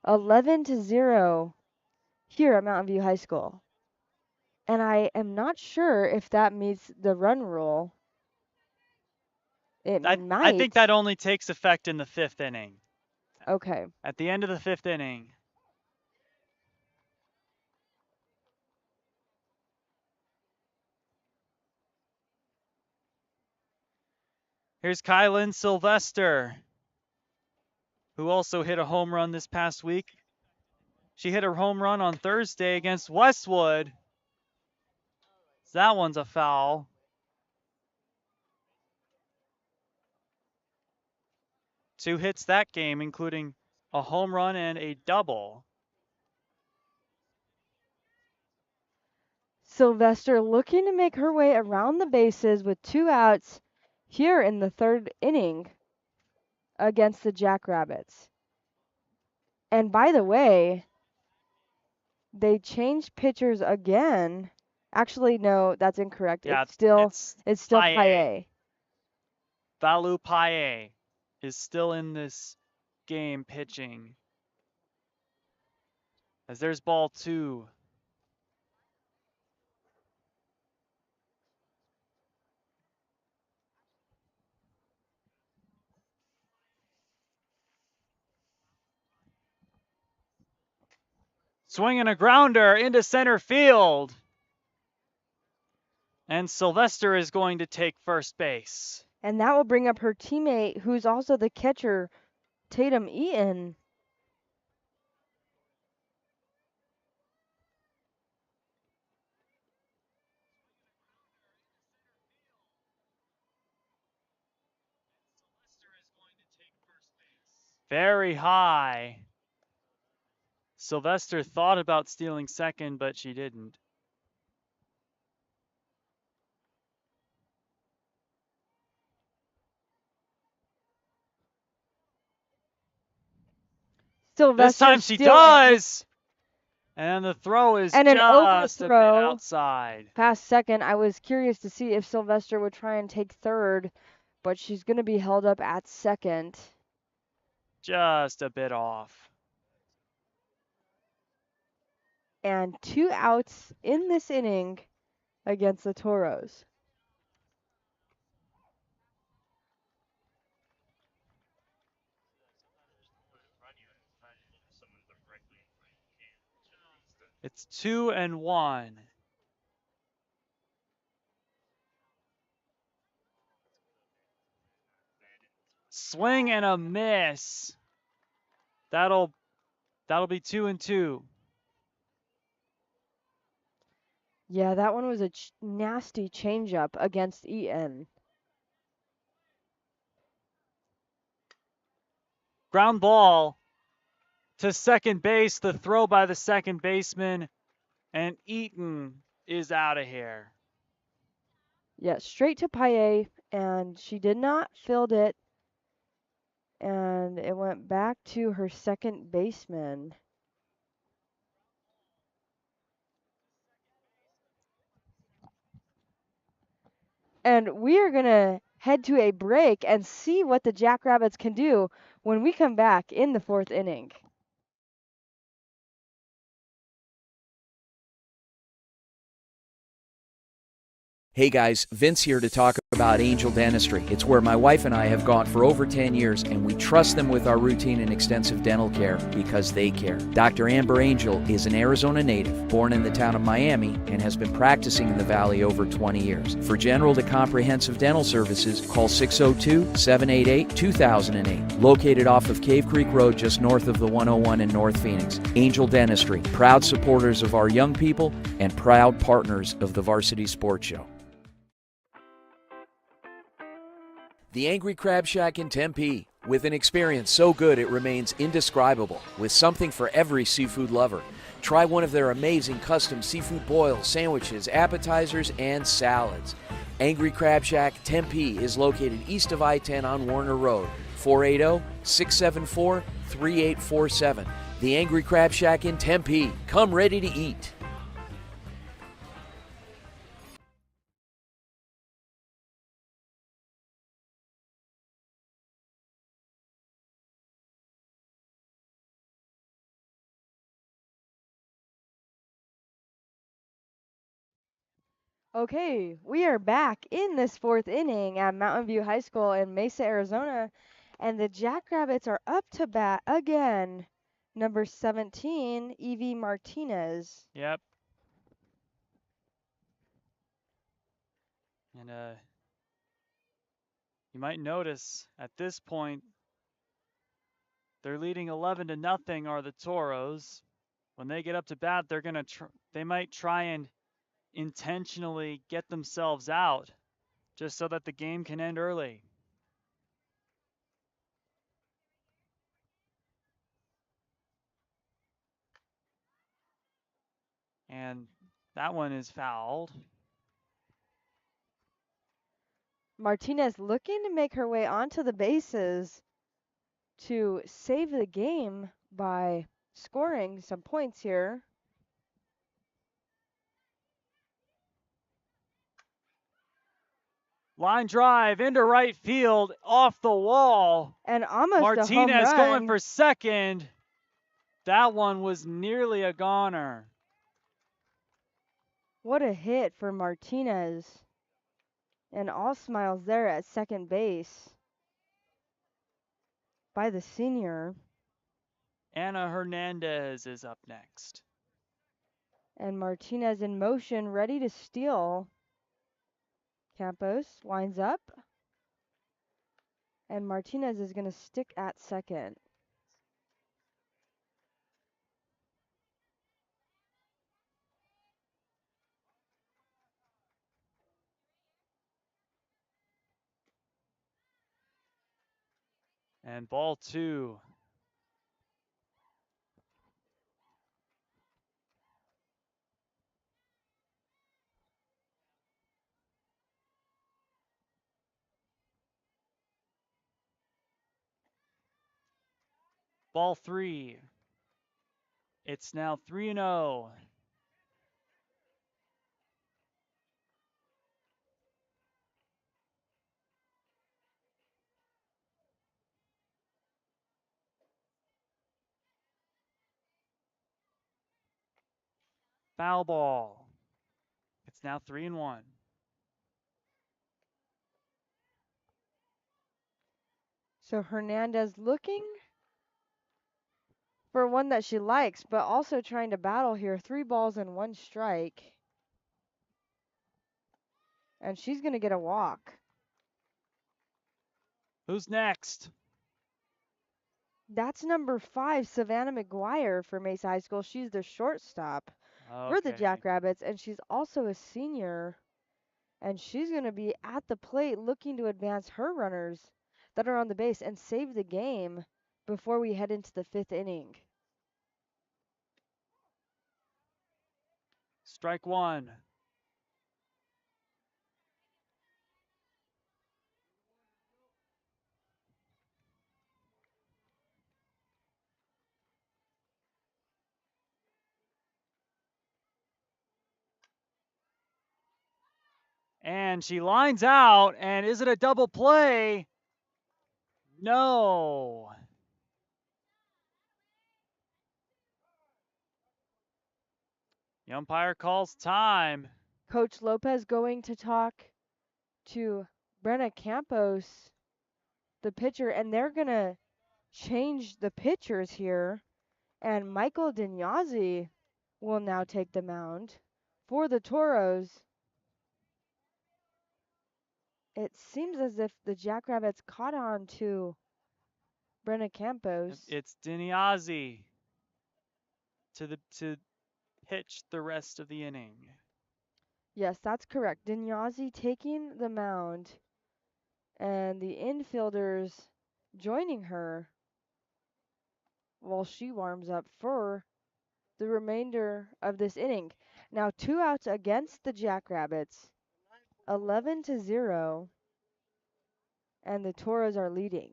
11-0 here at Mountain View High School. And I am not sure if that meets the run rule. It might. I think that only takes effect in the 5th inning. Okay. At the end of the 5th inning. Here's Kylan Sylvester, who also hit a home run this past week. She hit a home run on Thursday against Westwood. That one's a foul. Two hits that game, including a home run and a double. Sylvester looking to make her way around the bases with 2 outs here in the 3rd inning against the Jackrabbits. And by the way, they changed pitchers again. Actually, no, that's incorrect. Yeah, it's still Paye. Valu Paye is still in this game pitching. As there's ball 2. Swinging a grounder into center field. And Sylvester is going to take first base. And that will bring up her teammate, who's also the catcher, Tatum Eaton. Very high. Sylvester thought about stealing second, but she didn't. Sylvester This time she stealing. does! And the throw is And an just a bit overthrow outside. past second. I was curious to see if Sylvester would try and take third, but she's going to be held up at second. Just a bit off. And 2 outs in this inning against the Toros. It's 2-1. Swing and a miss. That'll be 2-2. Yeah, that one was a nasty changeup against Eaton. Ground ball to second base. The throw by the second baseman. And Eaton is out of here. Yeah, straight to Paye, and she did not field it, and it went back to her second baseman. And we are going to head to a break and see what the Jackrabbits can do when we come back in the 4th inning. Hey guys, Vince here to talk about Angel Dentistry. It's where my wife and I have gone for over 10 years, and we trust them with our routine and extensive dental care because they care. Dr. Amber Angel is an Arizona native, born in the town of Miami, and has been practicing in the Valley over 20 years. For general to comprehensive dental services, call 602-788-2008. Located off of Cave Creek Road just north of the 101 in North Phoenix. Angel Dentistry, proud supporters of our young people and proud partners of the Varsity Sports Show. The Angry Crab Shack in Tempe. With an experience so good it remains indescribable, with something for every seafood lover. Try one of their amazing custom seafood boils, sandwiches, appetizers, and salads. Angry Crab Shack Tempe is located east of I-10 on Warner Road, 480-674-3847. The Angry Crab Shack in Tempe. Come ready to eat. Okay, we are back in this 4th inning at Mountain View High School in Mesa, Arizona, and the Jackrabbits are up to bat again. Number 17, Evie Martinez. Yep. And you might notice at this point they're leading 11-0 are the Toros. When they get up to bat, they might try and intentionally get themselves out just so that the game can end early. And that one is fouled. Martinez looking to make her way onto the bases to save the game by scoring some points here. Line drive into right field, off the wall. And almost Martinez a home run. going for second. That one was nearly a goner. What a hit for Martinez. And all smiles there at second base by the senior. Ana Hernandez is up next. And Martinez in motion, ready to steal. Campos winds up. And Martinez is going to stick at second. And ball 2. Ball 3. It's now 3-0. Foul ball. It's now 3-1. So Hernandez looking for one that she likes, but also trying to battle here. 3 balls and 1 strike. And she's going to get a walk. Who's next? That's number 5, Savannah McGuire for Mesa High School. She's the shortstop for the Okay. Jackrabbits, and she's also a senior. And she's going to be at the plate looking to advance her runners that are on the base and save the game before we head into the 5th inning. Strike 1. And she lines out, and is it a double play? No. The umpire calls time. Coach Lopez going to talk to Brenna Campos, the pitcher, and they're going to change the pitchers here. And Michael Dinyazi will now take the mound for the Toros. It seems as if the Jackrabbits caught on to Brenna Campos. It's Diniazzi to pitch the rest of the inning. Yes, that's correct. Dinyazi taking the mound and the infielders joining her while she warms up for the remainder of this inning. Now 2 outs against the Jackrabbits, 11-0, and the Toros are leading.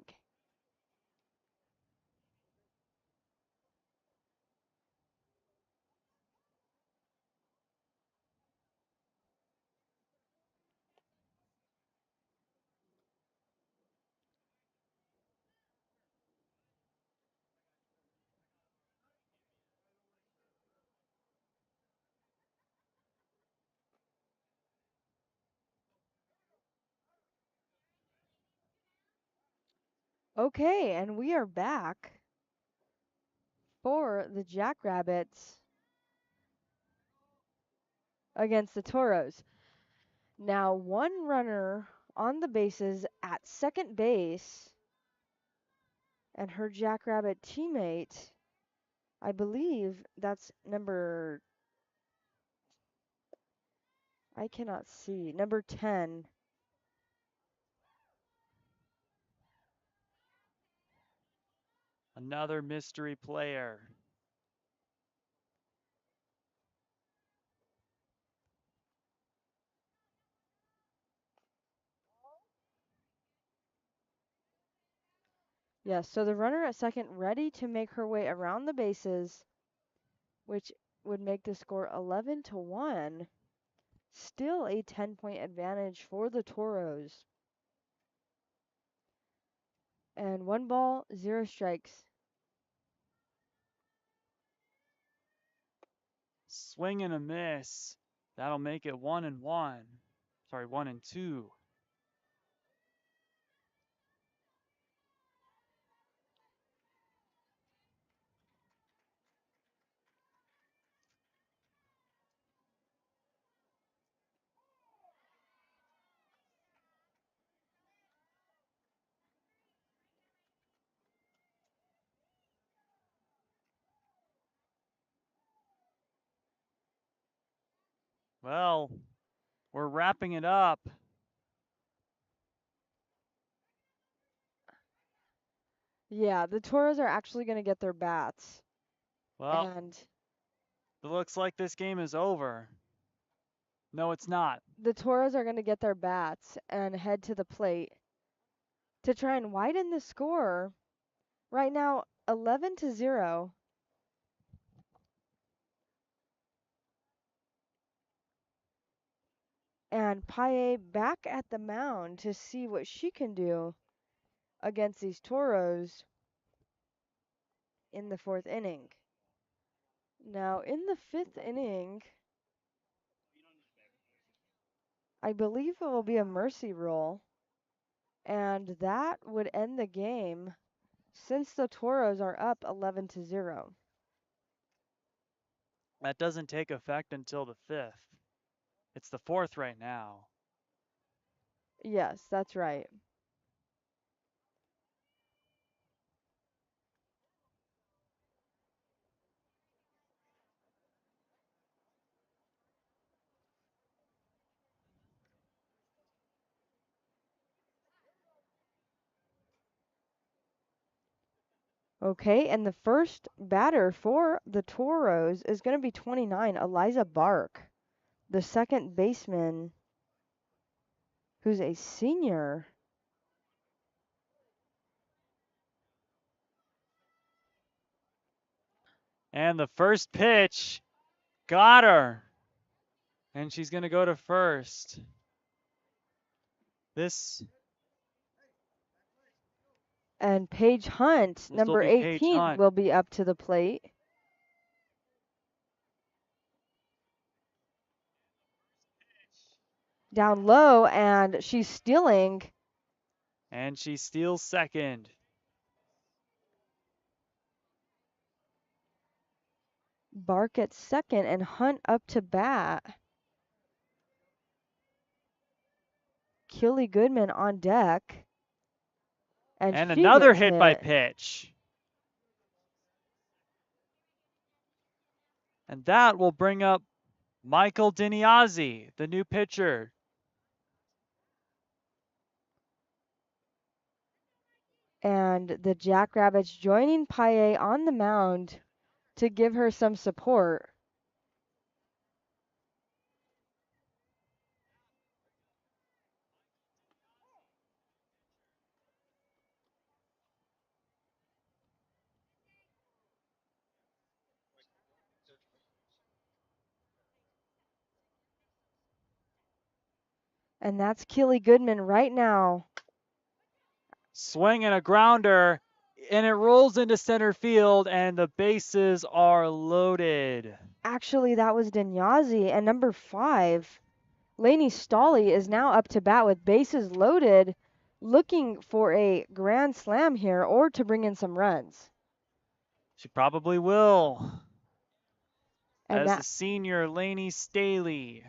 Okay, and we are back for the Jackrabbits against the Toros. Now 1 runner on the bases at second base, and her Jackrabbit teammate, I believe that's number, I cannot see, number 10. Another mystery player. Yes, so the runner at second ready to make her way around the bases, which would make the score 11-1. Still a 10-point advantage for the Toros. And 1 ball, 0 strikes. Swing and a miss. That'll make it 1-1. Sorry, 1-2. Well, we're wrapping it up. Yeah, the Toros are actually going to get their bats. Well, And it looks like this game is over. No, it's not. the Toros are going to get their bats and head to the plate to try and widen the score. Right now, 11-0. And Paye back at the mound to see what she can do against these Toros in the 4th inning. Now, in the 5th inning, I believe it will be a mercy rule, and that would end the game since the Toros are up 11-0. That doesn't take effect until the 5th. It's the 4th right now. Yes, that's right. Okay, and the first batter for the Toros is going to be 29, Eliza Bark, the second baseman, who's a senior. And the first pitch got her. And she's going to go to first. This And Paige Hunt, will number be Paige 18, Hunt. will be up to the plate. Down low, and she's stealing. And she steals second. Bark at second, and Hunt up to bat. Keely Goodman on deck. And And she another gets hit by hit. pitch. And that will bring up Michael Diniazzi, the new pitcher. And the Jackrabbits joining Paye on the mound to give her some support. And that's Keely Goodman right now. Swing and a grounder, and it rolls into center field, and the bases are loaded. Actually, that was Dinyazi. And number 5, Lainey Stolley, is now up to bat with bases loaded, looking for a grand slam here or to bring in some runs. She probably will. And As that the senior Lainey Staley.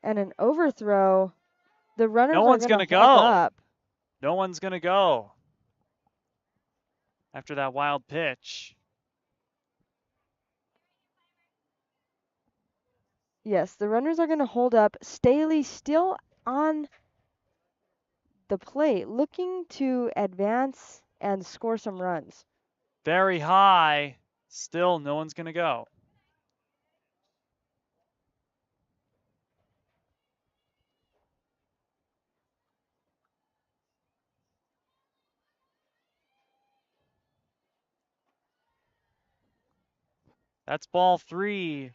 and an overthrow. The runners No are one's going to going to hold go. up. No one's going to go after that wild pitch. Yes, the runners are going to hold up. Staley still on the plate, looking to advance and score some runs. Very high. Still, no one's going to go. That's ball 3.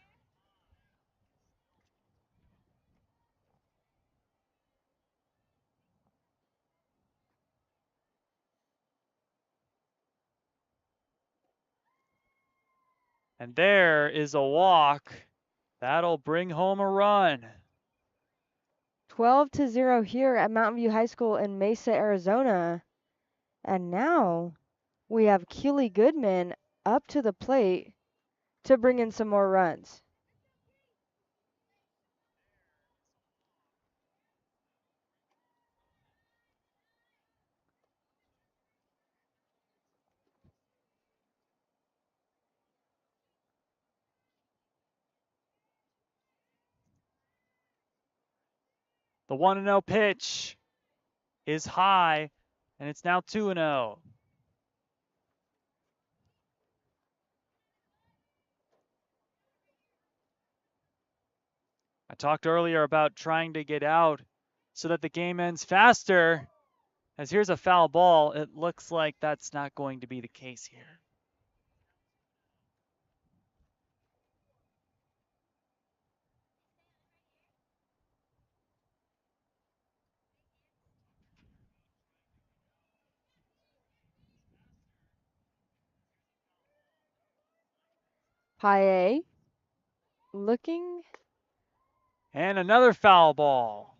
And there is a walk. That'll bring home a run. 12-0 here at Mountain View High School in Mesa, Arizona. And now we have Keely Goodman up to the plate to bring in some more runs. The 1-0 pitch. is high, and it's now 2-0. I talked earlier about trying to get out so that the game ends faster. As here's a foul ball, it looks like that's not going to be the case here. Paye looking, And another foul ball.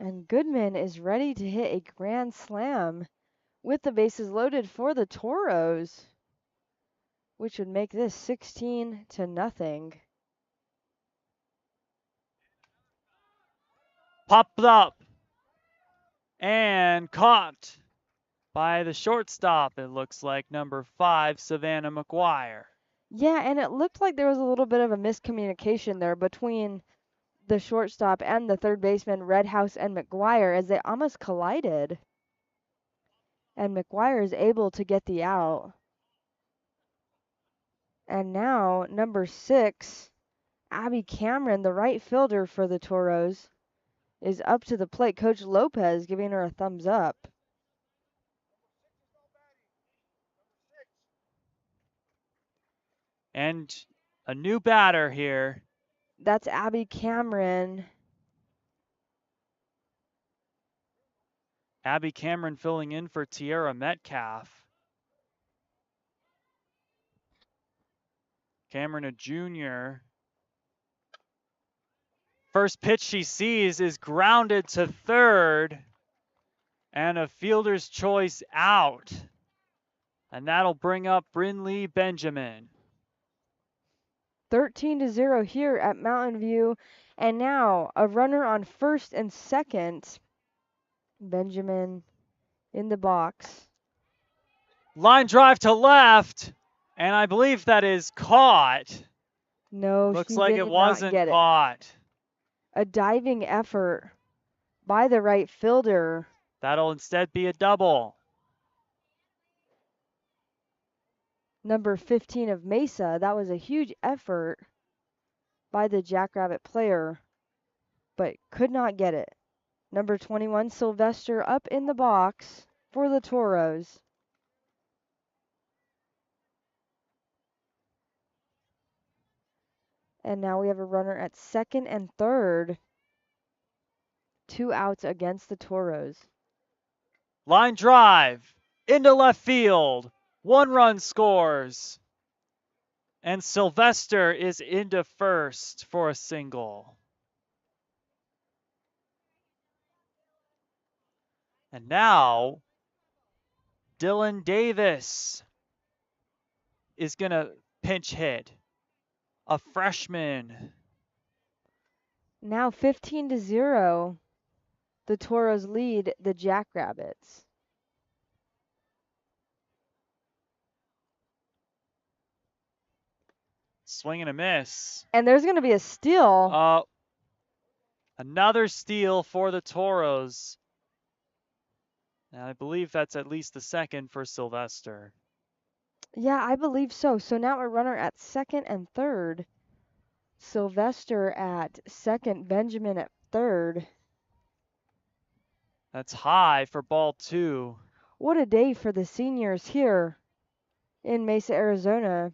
and Goodman is ready to hit a grand slam with the bases loaded for the Toros, which would make this 16-0. Popped up and caught by the shortstop, it looks like, number 5, Savannah McGuire. Yeah, and it looked like there was a little bit of a miscommunication there between the shortstop and the third baseman, Redhouse and McGuire, as they almost collided. And McGuire is able to get the out. And now, number 6, Abby Cameron, the right fielder for the Toros, is up to the plate. Coach Lopez giving her a thumbs up. And a new batter here. That's Abby Cameron. Abby Cameron filling in for Tierra Metcalf. Cameron, a junior. First pitch she sees is grounded to third. And a fielder's choice out. And that'll bring up Brinley Benjamin. 13-0 here at Mountain View. And now a runner on first and second. Benjamin in the box. Line drive to left. And I believe that is caught. No, Looks she like did it not wasn't get it. caught. A diving effort by the right fielder. That'll instead be a double. Number 15 of Mesa. That was a huge effort by the Jackrabbit player, but could not get it. Number 21, Sylvester, up in the box for the Toros. And now we have a runner at second and third. 2 outs against the Toros. Line drive into left field. 1 run scores. And Sylvester is into first for a single. And now Dylan Davis is going to pinch hit. A freshman. Now 15-0. The Toros lead the Jackrabbits. Swing and a miss. And there's going to be a steal. Another steal for the Toros. And I believe that's at least the second for Sylvester. Yeah, I believe so. So now a runner at second and third. Sylvester at second, Benjamin at third. That's high for ball 2. What a day for the seniors here in Mesa, Arizona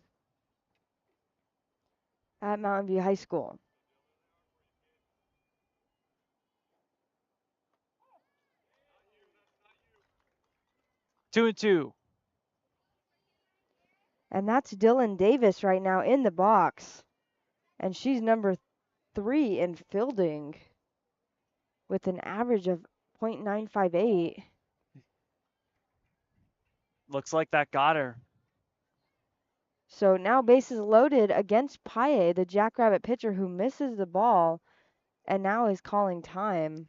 at Mountain View High School. Two and two. And that's Dylan Davis right now in the box. And she's number 3 in fielding with an average of .958. Looks like that got her. So now bases loaded against Paye, the Jackrabbit pitcher who misses the ball and now is calling time.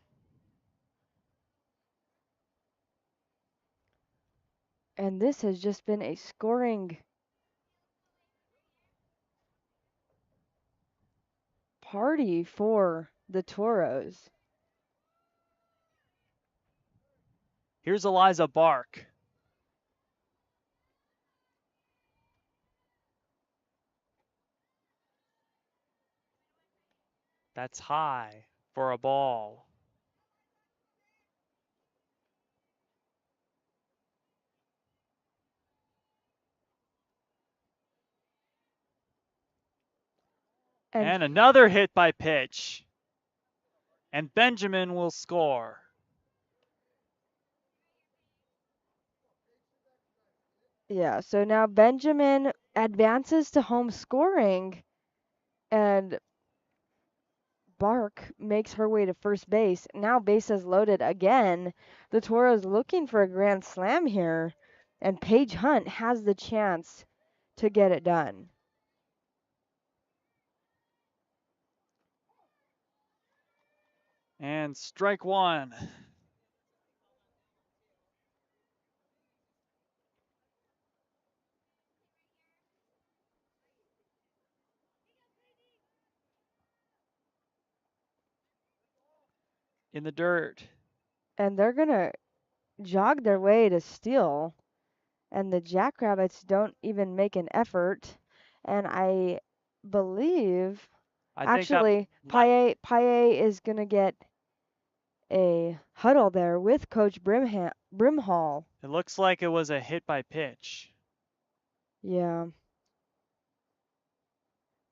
And this has just been a scoring party for the Toros. Here's Eliza Bark. That's high for a ball. And another hit by pitch. And Benjamin will score. Yeah, so now Benjamin advances to home scoring, and Bark makes her way to first base. Now bases loaded again. The Toros looking for a grand slam here, and Paige Hunt has the chance to get it done. And strike one. In the dirt. And they're going to jog their way to steal, and the Jackrabbits don't even make an effort. And I believe, actually, Paye is going to get a huddle there with Coach Brimhall. It looks like it was a hit by pitch. Yeah.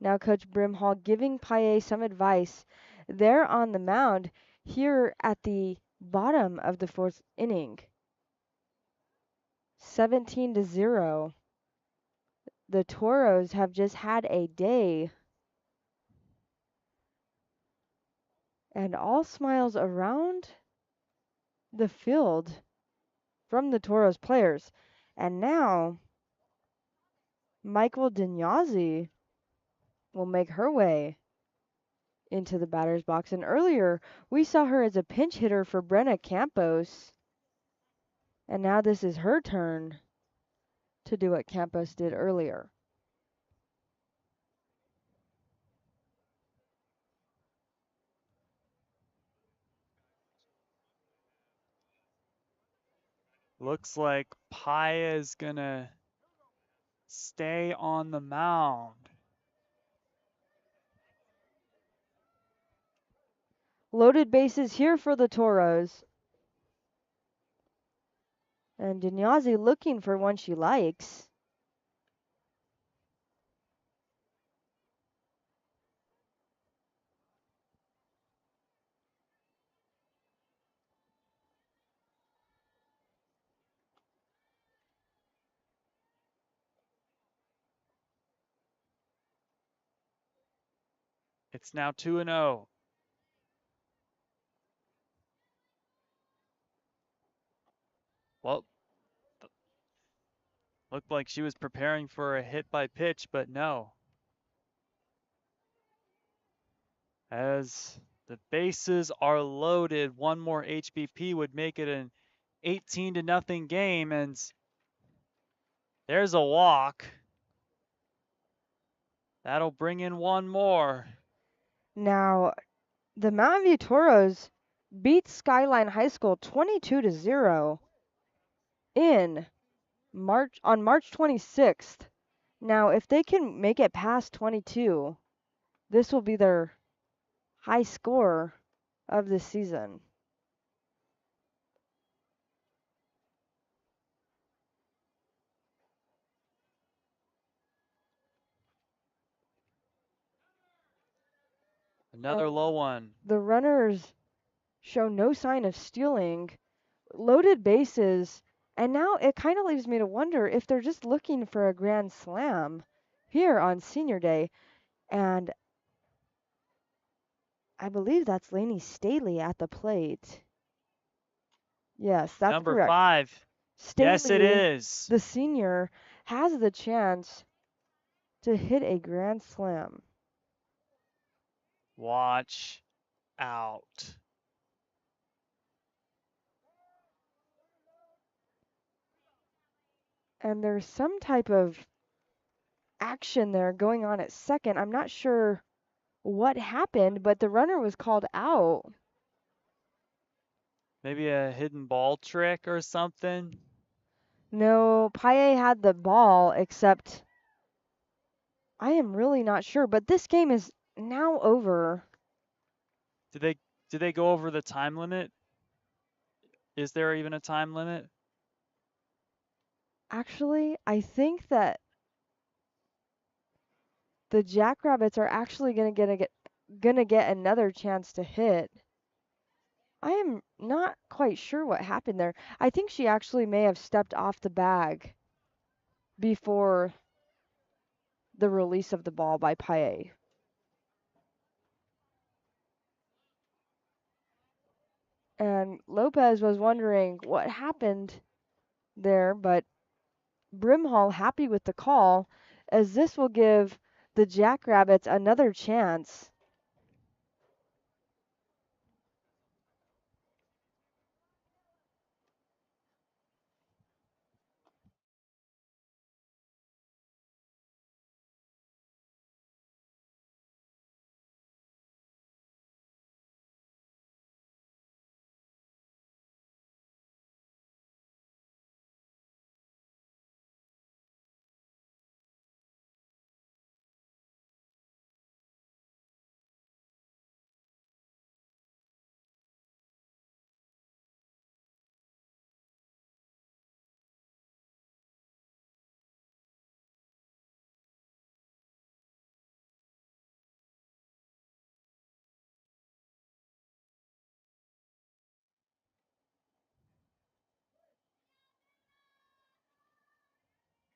Now Coach Brimhall giving Paye some advice. They're on the mound here at the bottom of the fourth inning. 17-0. The Toros have just had a day. And all smiles around the field from the Toros players. And now Michael Dinyazi will make her way into the batter's box. And earlier, we saw her as a pinch hitter for Brenna Campos. And now this is her turn to do what Campos did earlier. Looks like Paya is going to stay on the mound. Loaded bases here for the Toros. And Dinyazi looking for one she likes. It's now 2-0. Well, looked like she was preparing for a hit by pitch, but no. As the bases are loaded, one more HBP would make it an 18-0 game, and there's a walk. That'll bring in one more. Now, the Mountain View Toros beat Skyline High School 22-0 on March 26th. Now, if they can make it past 22, this will be their high score of the season. Another low one. The runners show no sign of stealing. Loaded bases, and now it kind of leaves me to wonder if they're just looking for a grand slam here on senior day. And I believe that's Lainey Staley at the plate. Yes, that's Number correct. 5. Staley, Yes, it is. the senior, has the chance to hit a grand slam. Watch out. And there's some type of action there going on at second. I'm not sure what happened, but the runner was called out. Maybe a hidden ball trick or something. No, Paye had the ball, except I am really not sure, but this game is now over. Did they go over the time limit? Is there even a time limit? Actually, I think that the Jackrabbits are actually gonna get another chance to hit. I am not quite sure what happened there. I think she actually may have stepped off the bag before the release of the ball by Paye. And Lopez was wondering what happened there, but Brimhall happy with the call, as this will give the Jackrabbits another chance.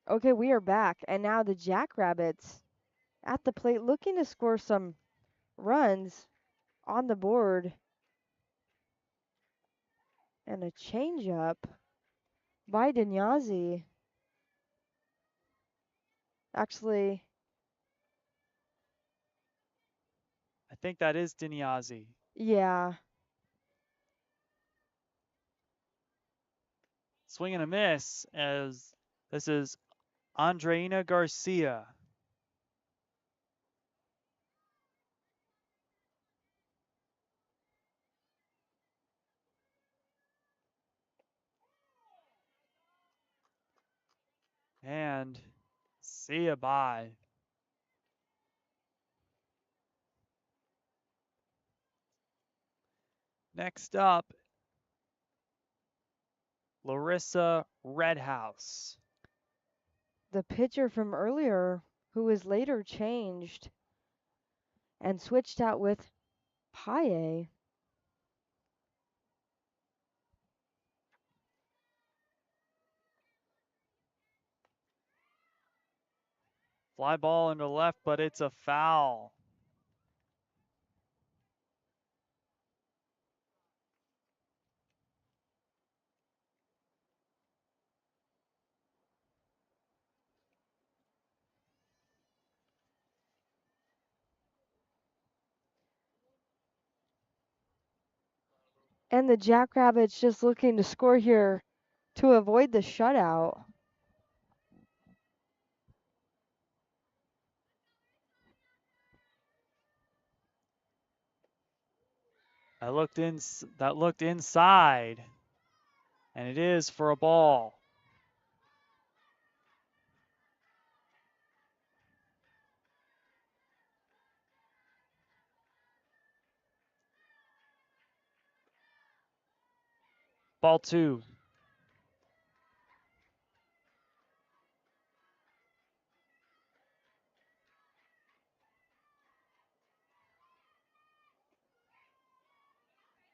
Okay, we are back, and now the Jackrabbits at the plate looking to score some runs on the board. And a changeup by Dinyazi. Actually, I think that is Dinyazi. yeah. Swing and a miss, as this is Andreina Garcia. And see ya, bye. Next up, Larissa Redhouse. The pitcher from earlier, who was later changed and switched out with Paye. Fly ball into left, but it's a foul. And the Jackrabbits just looking to score here to avoid the shutout. That looked inside, and it is for a ball. Ball 2.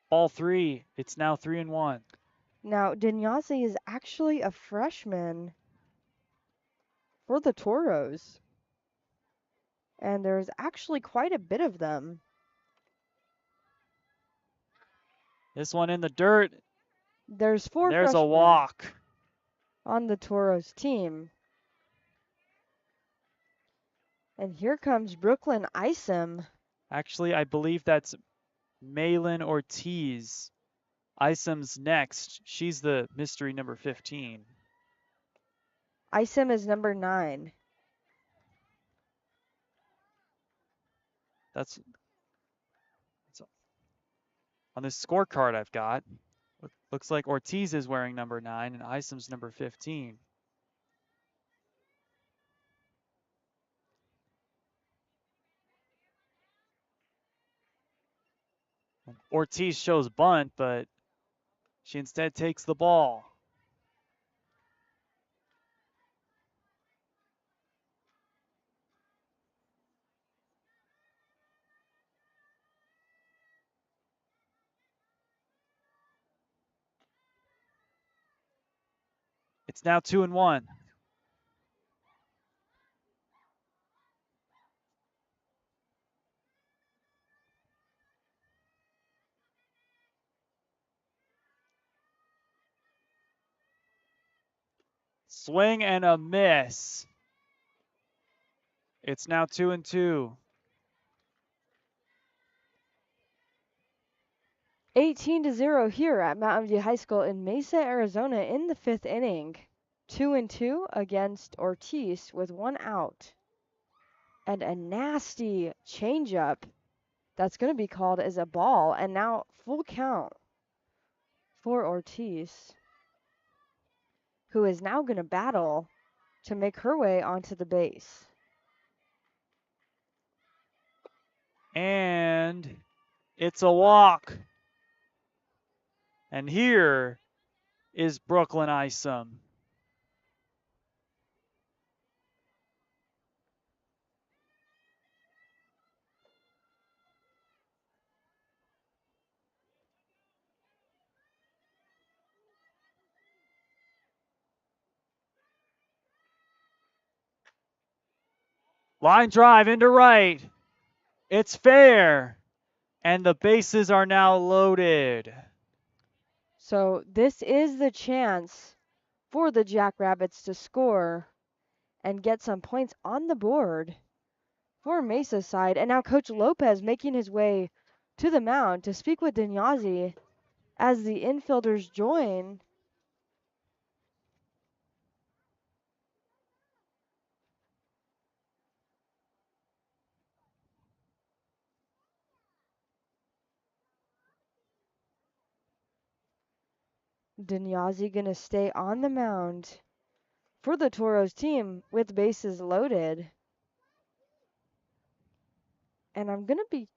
Ball 3. It's now 3-1. Now, Dinyazi is actually a freshman for the Toros. And there's actually quite a bit of them. This one in the dirt. There's four There's a freshmen walk. on the Toros team. And here comes Brooklyn Isom. Actually, I believe that's Malin Ortiz. Isom's next. She's the mystery number 15. Isom is number 9. That's on this scorecard I've got. Looks like Ortiz is wearing number 9 and Isom's number 15. Ortiz shows bunt, but she instead takes the ball. It's now 2-1. Swing and a miss. It's now 2-2. 18-0 here at Mountain View High School in Mesa, Arizona in the 5th inning. 2-2 against Ortiz with 1 out. And a nasty changeup that's going to be called as a ball, and now full count for Ortiz, who is now going to battle to make her way onto the base. And it's a walk. And here is Brooklyn Isom. Line drive into right. It's fair. And the bases are now loaded. So this is the chance for the Jackrabbits to score and get some points on the board for Mesa's side. And now Coach Lopez making his way to the mound to speak with Dinyazi as the infielders join. Dinyazi gonna stay on the mound for the Toros team with bases loaded. And I'm gonna be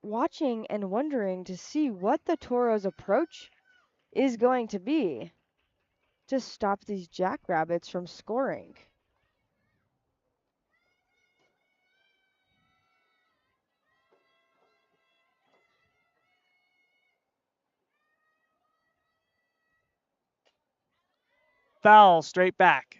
watching and wondering to see what the Toros' approach is going to be to stop these Jackrabbits from scoring. Foul straight back.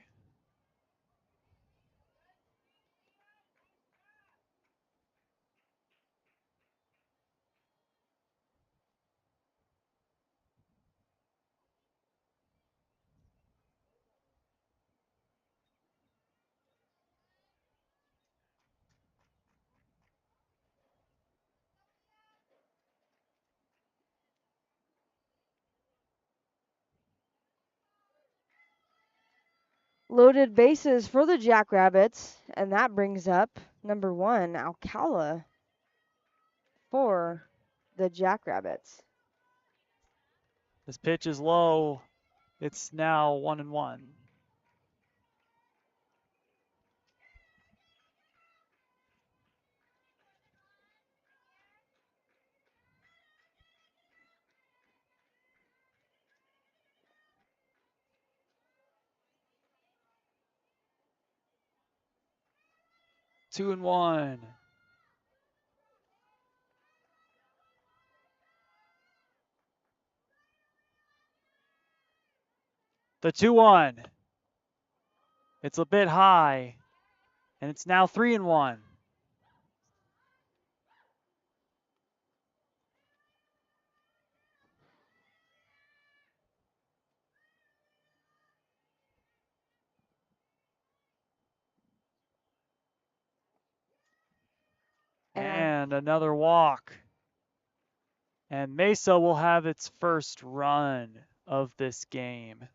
Loaded bases for the Jackrabbits, and that brings up number 1, Alcala, for the Jackrabbits. This pitch is low. It's now 1-1. Two and one. The 2-1. It's a bit high, and it's now 3-1. And another walk. And Mesa will have its first run of this game.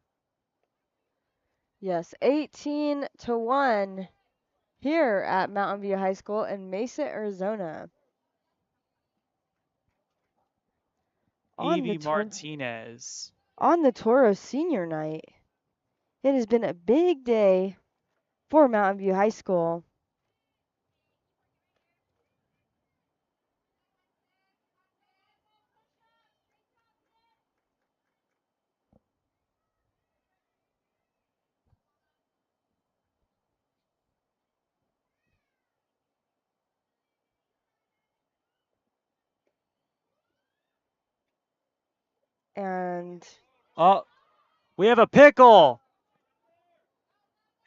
Yes, 18-1 here at Mountain View High School in Mesa, Arizona. Evie Martinez. On the Toros senior night. It has been a big day for Mountain View High School. And Oh, we have a pickle.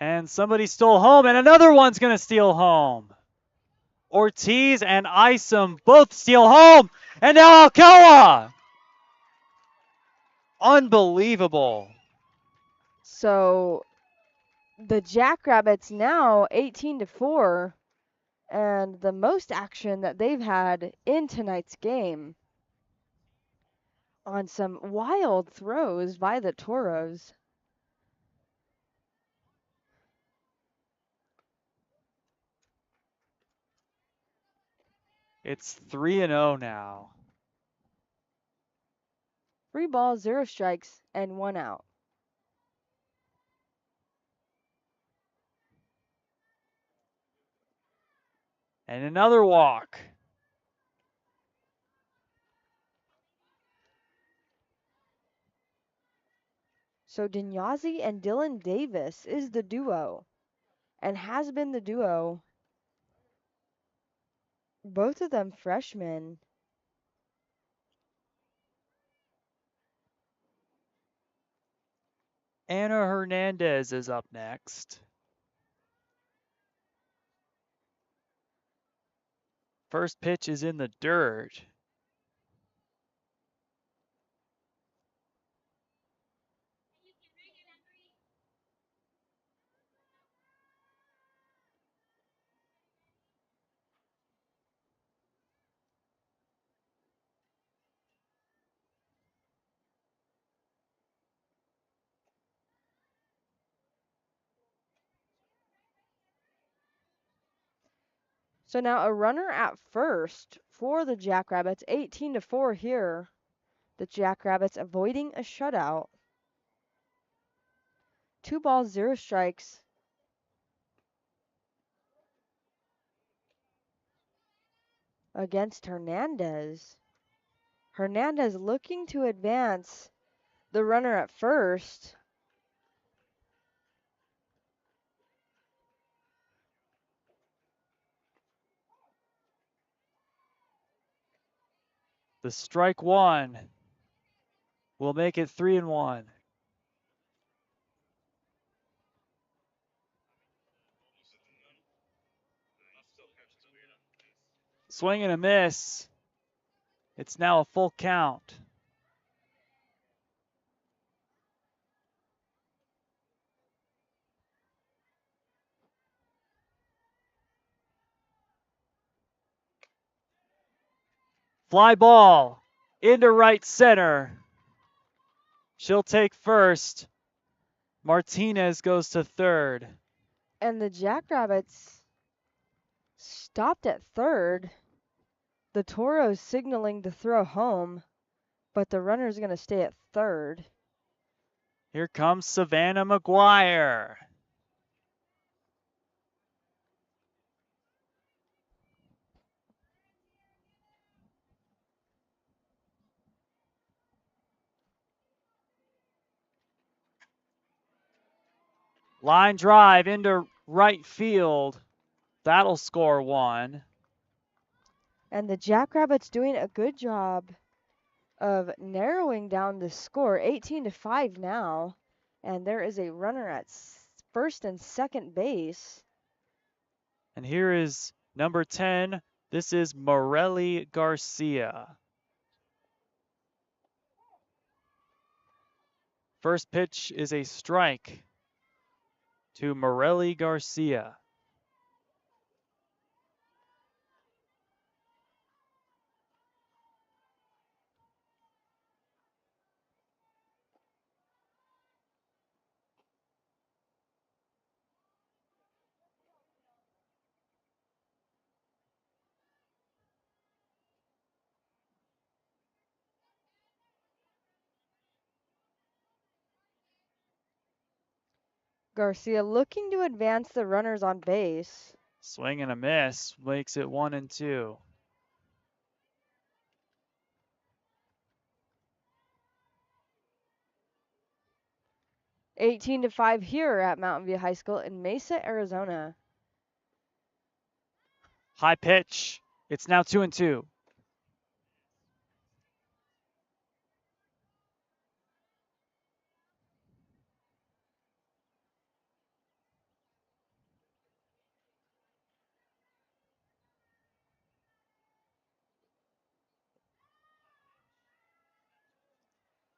And somebody stole home, and another one's going to steal home. Ortiz and Isom both steal home. And now Alcoa. Unbelievable. so the Jackrabbits now 18-4, and the most action that they've had in tonight's game on some wild throws by the Toros. It's 3-0 now. 3 balls, 0 strikes, and 1 out. And another walk. So Dinyazi and Dylan Davis is the duo, and has been the duo. Both of them freshmen. Anna Hernandez is up next. First pitch is in the dirt. So now a runner at first for the Jackrabbits, 18-4 here. The Jackrabbits avoiding a shutout. 2 balls, 0 strikes. Against Hernandez. Hernandez looking to advance the runner at first. The strike one will make it 3-1. Swing and a miss. It's now a full count. Fly ball into right center. She'll take first. Martinez goes to third. And the Jackrabbits stopped at third. The Toros signaling to throw home, but the runner's going to stay at third. Here comes Savannah McGuire. Line drive into right field. That'll score 1. And the Jackrabbits doing a good job of narrowing down the score, 18-5 now. And there is a runner at first and second base. And here is number 10. This is Morelli Garcia. First pitch is a strike to Morelli Garcia. Garcia looking to advance the runners on base. Swing and a miss makes it 1-2. 18-5 here at Mountain View High School in Mesa, Arizona. High pitch. It's now 2-2.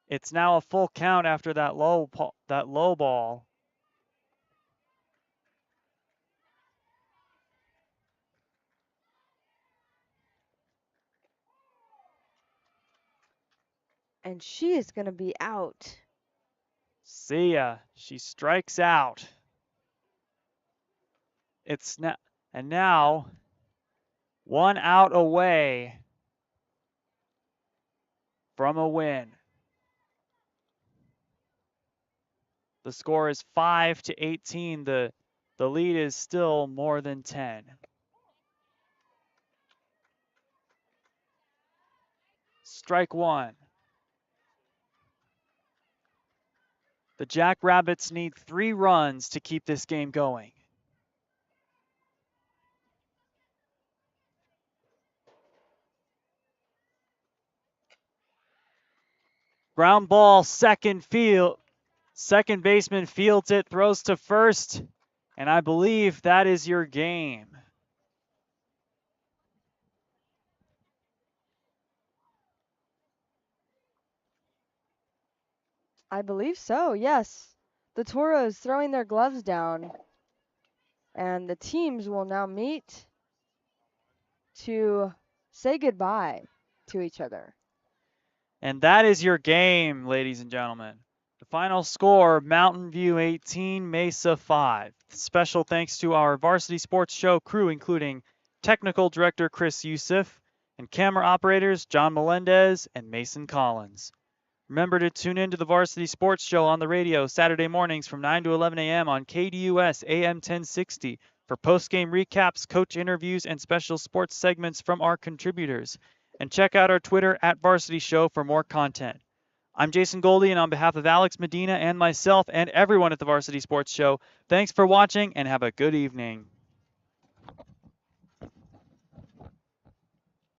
It's now a full count after that low ball. And she is going to be out. See ya. She strikes out. It's now 1 out away from a win. The score is 5-18. The lead is still more than 10. Strike one. The Jackrabbits need 3 runs to keep this game going. Ground ball, second baseman fields it, throws to first, and I believe that is your game. I believe so, yes. The Toros throwing their gloves down. And the teams will now meet to say goodbye to each other. And that is your game, ladies and gentlemen. The final score, Mountain View 18, Mesa 5. Special thanks to our Varsity Sports Show crew, including Technical Director Chris Youssef and camera operators John Melendez and Mason Collins. Remember to tune in to the Varsity Sports Show on the radio Saturday mornings from 9 to 11 a.m. on KDUS AM 1060 for post-game recaps, coach interviews, and special sports segments from our contributors. And check out our Twitter at Varsity Show for more content. I'm Jason Goldie, and on behalf of Alex Medina and myself and everyone at the Varsity Sports Show, thanks for watching and have a good evening.